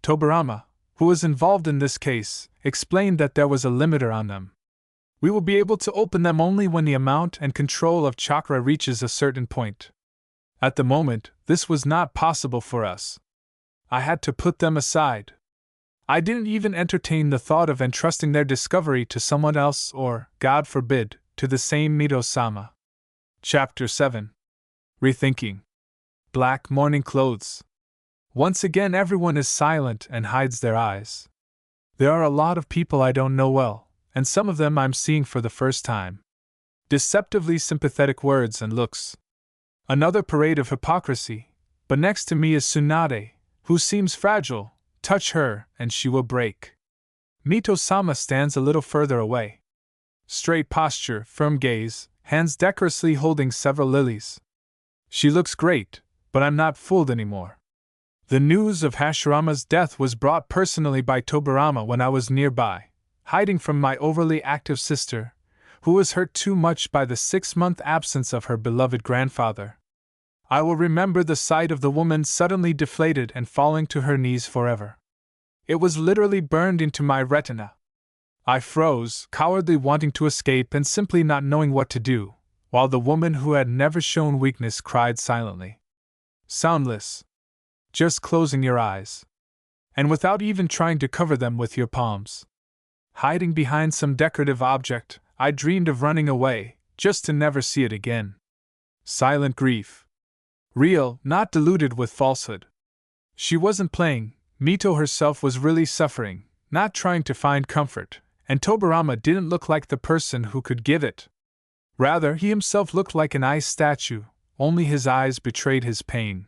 Tobirama, who was involved in this case, explained that there was a limiter on them. We will be able to open them only when the amount and control of chakra reaches a certain point. At the moment, this was not possible for us. I had to put them aside. I didn't even entertain the thought of entrusting their discovery to someone else or, God forbid, to the same Mito-sama. Chapter 7. Rethinking. Black morning clothes. Once again everyone is silent and hides their eyes. There are a lot of people I don't know well, and some of them I'm seeing for the first time. Deceptively sympathetic words and looks. Another parade of hypocrisy, but next to me is Tsunade, who seems fragile. Touch her, and she will break. Mito-sama stands a little further away. Straight posture, firm gaze, hands decorously holding several lilies. She looks great, but I'm not fooled anymore. The news of Hashirama's death was brought personally by Tobirama when I was nearby, hiding from my overly active sister, who was hurt too much by the 6-month absence of her beloved grandfather. I will remember the sight of the woman suddenly deflated and falling to her knees forever. It was literally burned into my retina. I froze, cowardly wanting to escape and simply not knowing what to do, while the woman who had never shown weakness cried silently. Soundless. just closing your eyes. And without even trying to cover them with your palms. Hiding behind some decorative object, I dreamed of running away, just to never see it again. Silent grief. Real, not diluted with falsehood. She wasn't playing, Mito herself was really suffering, not trying to find comfort, and Tobirama didn't look like the person who could give it. Rather, he himself looked like an ice statue, only his eyes betrayed his pain.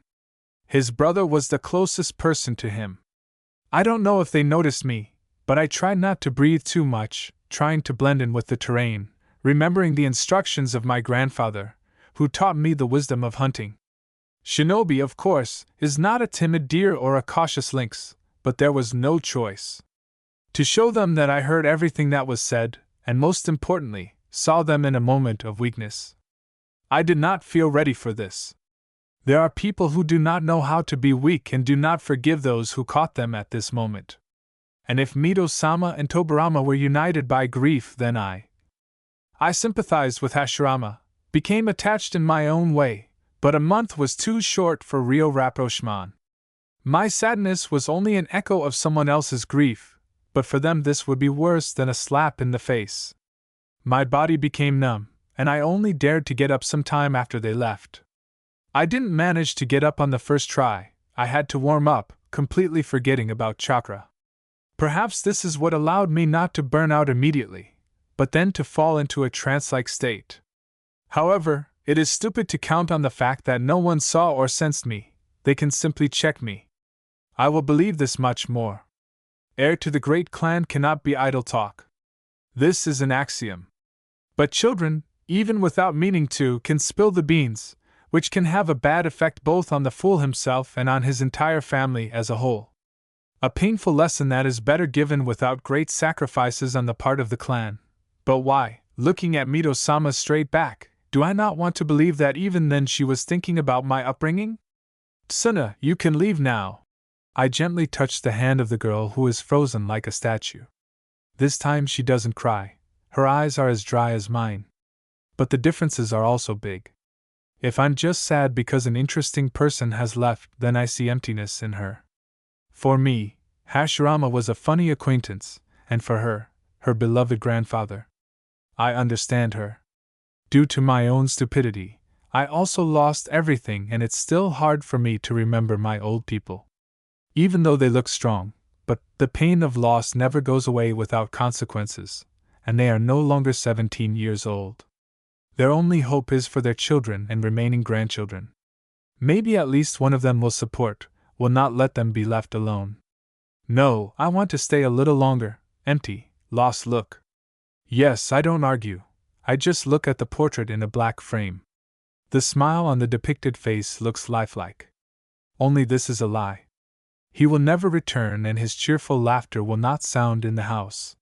His brother was the closest person to him. I don't know if they noticed me, but I tried not to breathe too much, trying to blend in with the terrain, remembering the instructions of my grandfather, who taught me the wisdom of hunting. Shinobi, of course, is not a timid deer or a cautious lynx, but there was no choice. To show them that I heard everything that was said, and most importantly, saw them in a moment of weakness. I did not feel ready for this. There are people who do not know how to be weak and do not forgive those who caught them at this moment. And if Mito-sama and Tobirama were united by grief, then I sympathized with Hashirama, became attached in my own way, but a month was too short for real rapprochement. My sadness was only an echo of someone else's grief, but for them this would be worse than a slap in the face. My body became numb, and I only dared to get up some time after they left. I didn't manage to get up on the first try, I had to warm up, completely forgetting about chakra. Perhaps this is what allowed me not to burn out immediately, but then to fall into a trance-like state. However, it is stupid to count on the fact that no one saw or sensed me, they can simply check me. I will believe this much more. Heir to the great clan cannot be idle talk. This is an axiom. But children, even without meaning to, can spill the beans, which can have a bad effect both on the fool himself and on his entire family as a whole. A painful lesson that is better given without great sacrifices on the part of the clan. But why, looking at Mito-sama straight back, do I not want to believe that even then she was thinking about my upbringing? Tsuna, you can leave now. I gently touched the hand of the girl who is frozen like a statue. This time she doesn't cry. Her eyes are as dry as mine. But the differences are also big. If I'm just sad because an interesting person has left, then I see emptiness in her. For me, Hashirama was a funny acquaintance, and for her, her beloved grandfather. I understand her. Due to my own stupidity, I also lost everything, and it's still hard for me to remember my old people. Even though they look strong, but the pain of loss never goes away without consequences, and they are no longer 17 years old. Their only hope is for their children and remaining grandchildren. Maybe at least one of them will not let them be left alone. No, I want to stay a little longer, empty, lost look. Yes, I don't argue. I just look at the portrait in a black frame. The smile on the depicted face looks lifelike. Only this is a lie. He will never return, and his cheerful laughter will not sound in the house.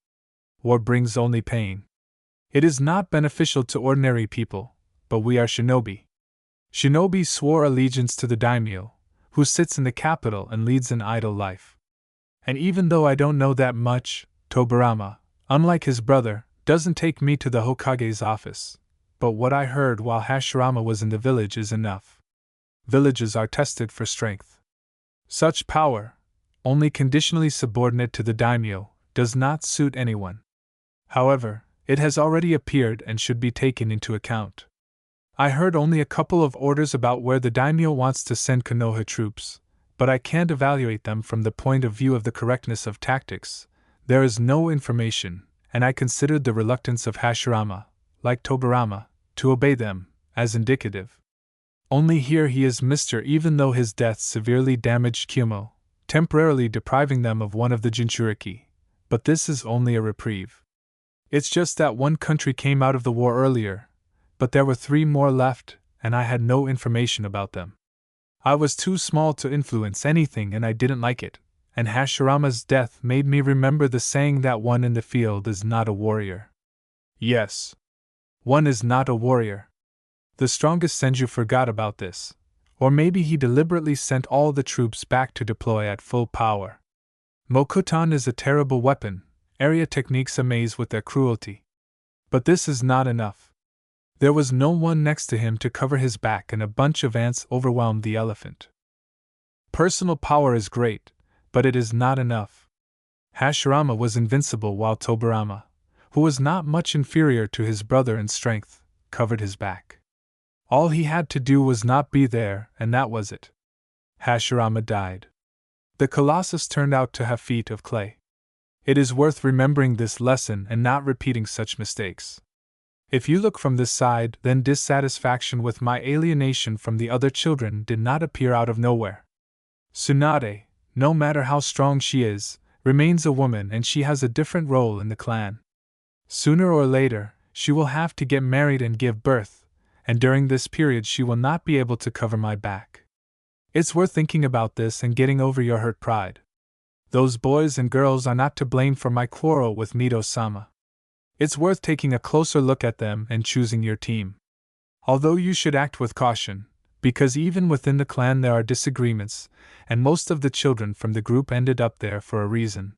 War brings only pain. It is not beneficial to ordinary people, but we are shinobi. Shinobi swore allegiance to the daimyo, who sits in the capital and leads an idle life. And even though I don't know that much, Tobirama, unlike his brother, doesn't take me to the Hokage's office. But what I heard while Hashirama was in the village is enough. Villages are tested for strength. Such power, only conditionally subordinate to the daimyo, does not suit anyone. However, it has already appeared and should be taken into account. I heard only a couple of orders about where the daimyo wants to send Konoha troops, but I can't evaluate them from the point of view of the correctness of tactics. There is no information, and I considered the reluctance of Hashirama, like Tobirama, to obey them, as indicative. Only here he is Mr. Even though his death severely damaged Kyumo, temporarily depriving them of one of the Jinchuriki, but this is only a reprieve. It's just that one country came out of the war earlier, but there were 3 more left, and I had no information about them. I was too small to influence anything and I didn't like it, and Hashirama's death made me remember the saying that one in the field is not a warrior. Yes. One is not a warrior. The strongest Senju forgot about this, or maybe he deliberately sent all the troops back to deploy at full power. Mokutan is a terrible weapon, area techniques amaze with their cruelty. But this is not enough. There was no one next to him to cover his back, and a bunch of ants overwhelmed the elephant. Personal power is great, but it is not enough. Hashirama was invincible while Tobirama, who was not much inferior to his brother in strength, covered his back. All he had to do was not be there, and that was it. Hashirama died. The Colossus turned out to have feet of clay. It is worth remembering this lesson and not repeating such mistakes. If you look from this side, then dissatisfaction with my alienation from the other children did not appear out of nowhere. Tsunade, no matter how strong she is, remains a woman and she has a different role in the clan. Sooner or later, she will have to get married and give birth, and during this period she will not be able to cover my back. It's worth thinking about this and getting over your hurt pride. Those boys and girls are not to blame for my quarrel with Mito-sama. It's worth taking a closer look at them and choosing your team. Although you should act with caution, because even within the clan there are disagreements, and most of the children from the group ended up there for a reason.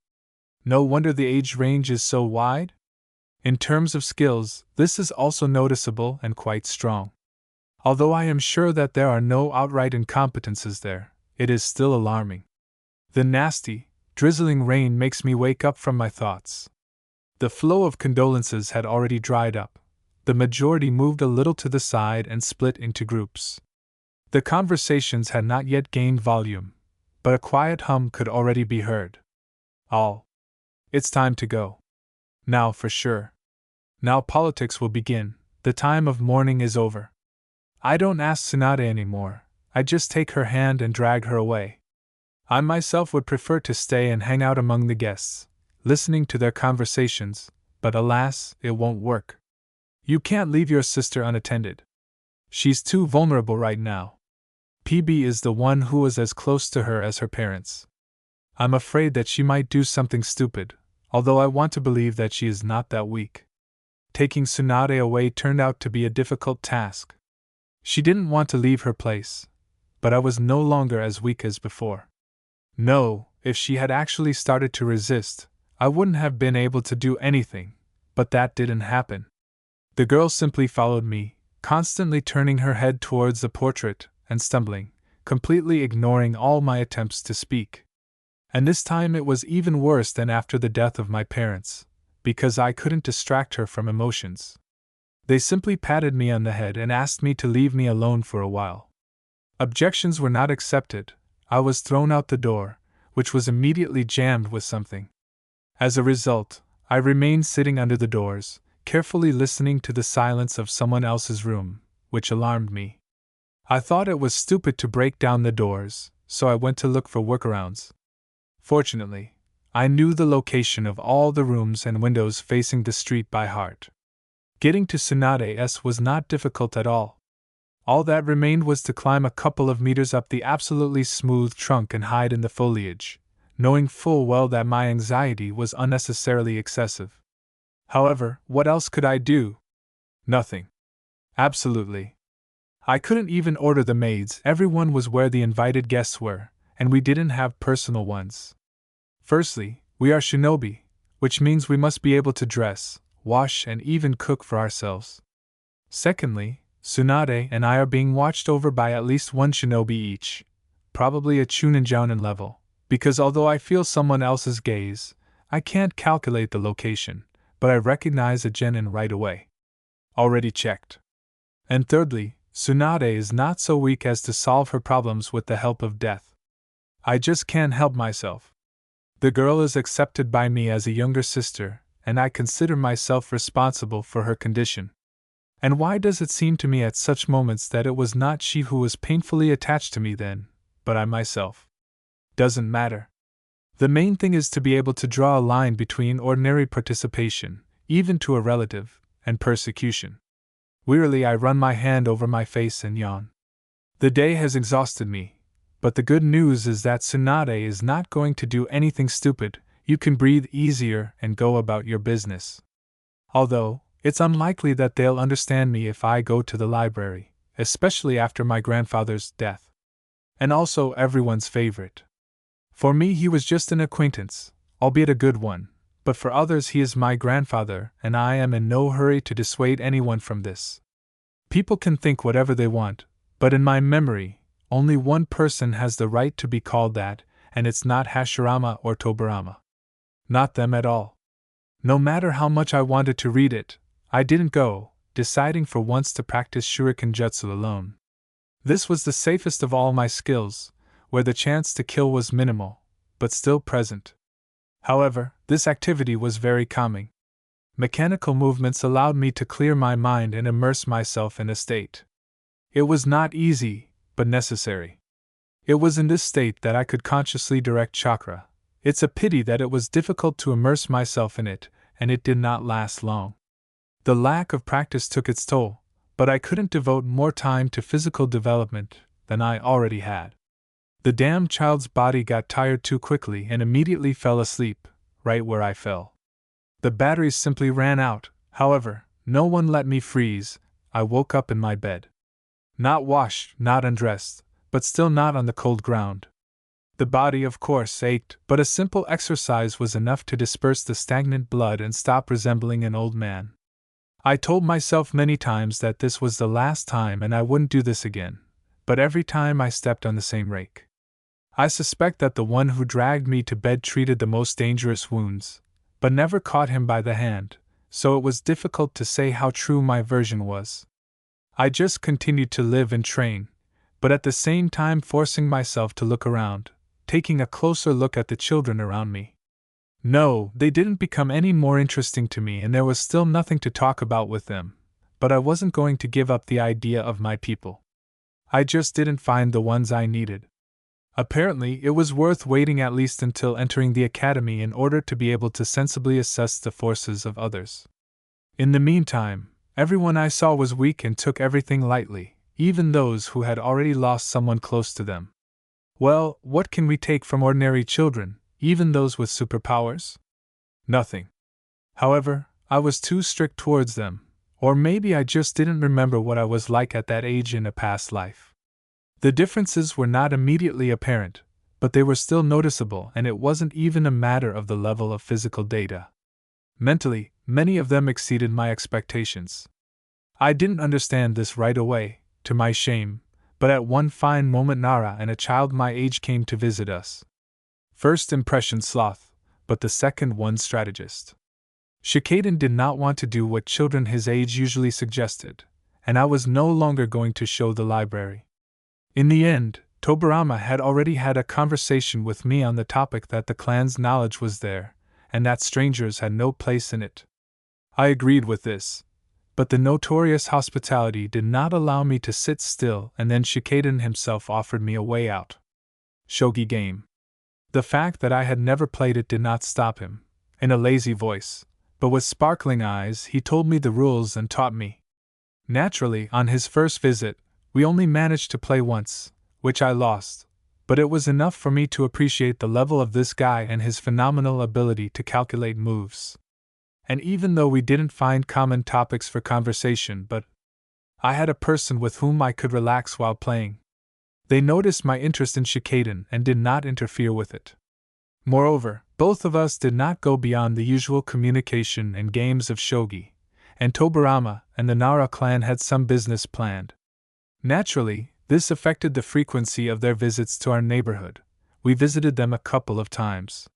No wonder the age range is so wide? In terms of skills, this is also noticeable and quite strong. Although I am sure that there are no outright incompetences there, it is still alarming. The nasty, drizzling rain makes me wake up from my thoughts. The flow of condolences had already dried up. The majority moved a little to the side and split into groups. The conversations had not yet gained volume, but a quiet hum could already be heard. All. It's time to go. Now for sure. Now politics will begin. The time of mourning is over. I don't ask Tsunade anymore. I just take her hand and drag her away. I myself would prefer to stay and hang out among the guests, listening to their conversations, but alas, it won't work. You can't leave your sister unattended. She's too vulnerable right now. PB is the one who is as close to her as her parents. I'm afraid that she might do something stupid, although I want to believe that she is not that weak. Taking Tsunade away turned out to be a difficult task. She didn't want to leave her place, but I was no longer as weak as before. No, if she had actually started to resist, I wouldn't have been able to do anything, but that didn't happen. The girl simply followed me, constantly turning her head towards the portrait and stumbling, completely ignoring all my attempts to speak. And this time it was even worse than after the death of my parents, because I couldn't distract her from emotions. They simply patted me on the head and asked me to leave me alone for a while. Objections were not accepted. I was thrown out the door, which was immediately jammed with something. As a result, I remained sitting under the doors, carefully listening to the silence of someone else's room, which alarmed me. I thought it was stupid to break down the doors, so I went to look for workarounds. Fortunately, I knew the location of all the rooms and windows facing the street by heart. Getting to Tsunade's was not difficult at all. All that remained was to climb a couple of meters up the absolutely smooth trunk and hide in the foliage, knowing full well that my anxiety was unnecessarily excessive. However, what else could I do? Nothing. Absolutely. I couldn't even order the maids. Everyone was where the invited guests were, and we didn't have personal ones. Firstly, we are shinobi, which means we must be able to dress, wash, and even cook for ourselves. Secondly, Tsunade and I are being watched over by at least one shinobi each, probably a Chuninjounen level, because although I feel someone else's gaze, I can't calculate the location, but I recognize a genin right away. Already checked. And thirdly, Tsunade is not so weak as to solve her problems with the help of death. I just can't help myself. The girl is accepted by me as a younger sister, and I consider myself responsible for her condition. And why does it seem to me at such moments that it was not she who was painfully attached to me then, but I myself? Doesn't matter. The main thing is to be able to draw a line between ordinary participation, even to a relative, and persecution. Wearily I run my hand over my face and yawn. The day has exhausted me, but the good news is that Tsunade is not going to do anything stupid. You can breathe easier and go about your business. Although, it's unlikely that they'll understand me if I go to the library, especially after my grandfather's death. And also everyone's favorite. For me he was just an acquaintance, albeit a good one, but for others he is my grandfather, and I am in no hurry to dissuade anyone from this. People can think whatever they want, but in my memory, only one person has the right to be called that, and it's not Hashirama or Tobirama. Not them at all. No matter how much I wanted to read it, I didn't go, deciding for once to practice shuriken jutsu alone. This was the safest of all my skills, where the chance to kill was minimal, but still present. However, this activity was very calming. Mechanical movements allowed me to clear my mind and immerse myself in a state. It was not easy, but necessary. It was in this state that I could consciously direct chakra. It's a pity that it was difficult to immerse myself in it, and it did not last long. The lack of practice took its toll, but I couldn't devote more time to physical development than I already had. The damn child's body got tired too quickly and immediately fell asleep, right where I fell. The batteries simply ran out, however, no one let me freeze. I woke up in my bed. Not washed, not undressed, but still not on the cold ground. The body, of course, ached, but a simple exercise was enough to disperse the stagnant blood and stop resembling an old man. I told myself many times that this was the last time and I wouldn't do this again, but every time I stepped on the same rake. I suspect that the one who dragged me to bed treated the most dangerous wounds, but never caught him by the hand, so it was difficult to say how true my version was. I just continued to live and train, but at the same time forcing myself to look around, taking a closer look at the children around me. No, they didn't become any more interesting to me and there was still nothing to talk about with them, but I wasn't going to give up the idea of my people. I just didn't find the ones I needed. Apparently, it was worth waiting at least until entering the academy in order to be able to sensibly assess the forces of others. In the meantime, everyone I saw was weak and took everything lightly, even those who had already lost someone close to them. Well, what can we take from ordinary children, even those with superpowers? Nothing. However, I was too strict towards them, or maybe I just didn't remember what I was like at that age in a past life. The differences were not immediately apparent, but they were still noticeable, and it wasn't even a matter of the level of physical data. Mentally, many of them exceeded my expectations. I didn't understand this right away, to my shame, but at one fine moment Nara and a child my age came to visit us. First impression sloth, but the second one strategist. Shikaden did not want to do what children his age usually suggested, and I was no longer going to show the library. In the end, Tobirama had already had a conversation with me on the topic that the clan's knowledge was there, and that strangers had no place in it. I agreed with this, but the notorious hospitality did not allow me to sit still, and then Shikaden himself offered me a way out. Shogi game. The fact that I had never played it did not stop him. In a lazy voice, but with sparkling eyes, he told me the rules and taught me. Naturally, on his first visit, we only managed to play once, which I lost, but it was enough for me to appreciate the level of this guy and his phenomenal ability to calculate moves. And even though we didn't find common topics for conversation, but I had a person with whom I could relax while playing. They noticed my interest in Shikaden and did not interfere with it. Moreover, both of us did not go beyond the usual communication and games of shogi, and Tobirama and the Nara clan had some business planned. Naturally, this affected the frequency of their visits to our neighborhood. We visited them a couple of times.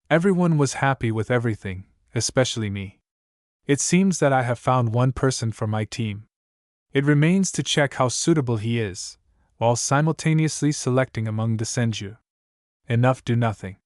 Everyone was happy with everything, especially me. It seems that I have found one person for my team. It remains to check how suitable he is, while simultaneously selecting among the senju. Enough do nothing.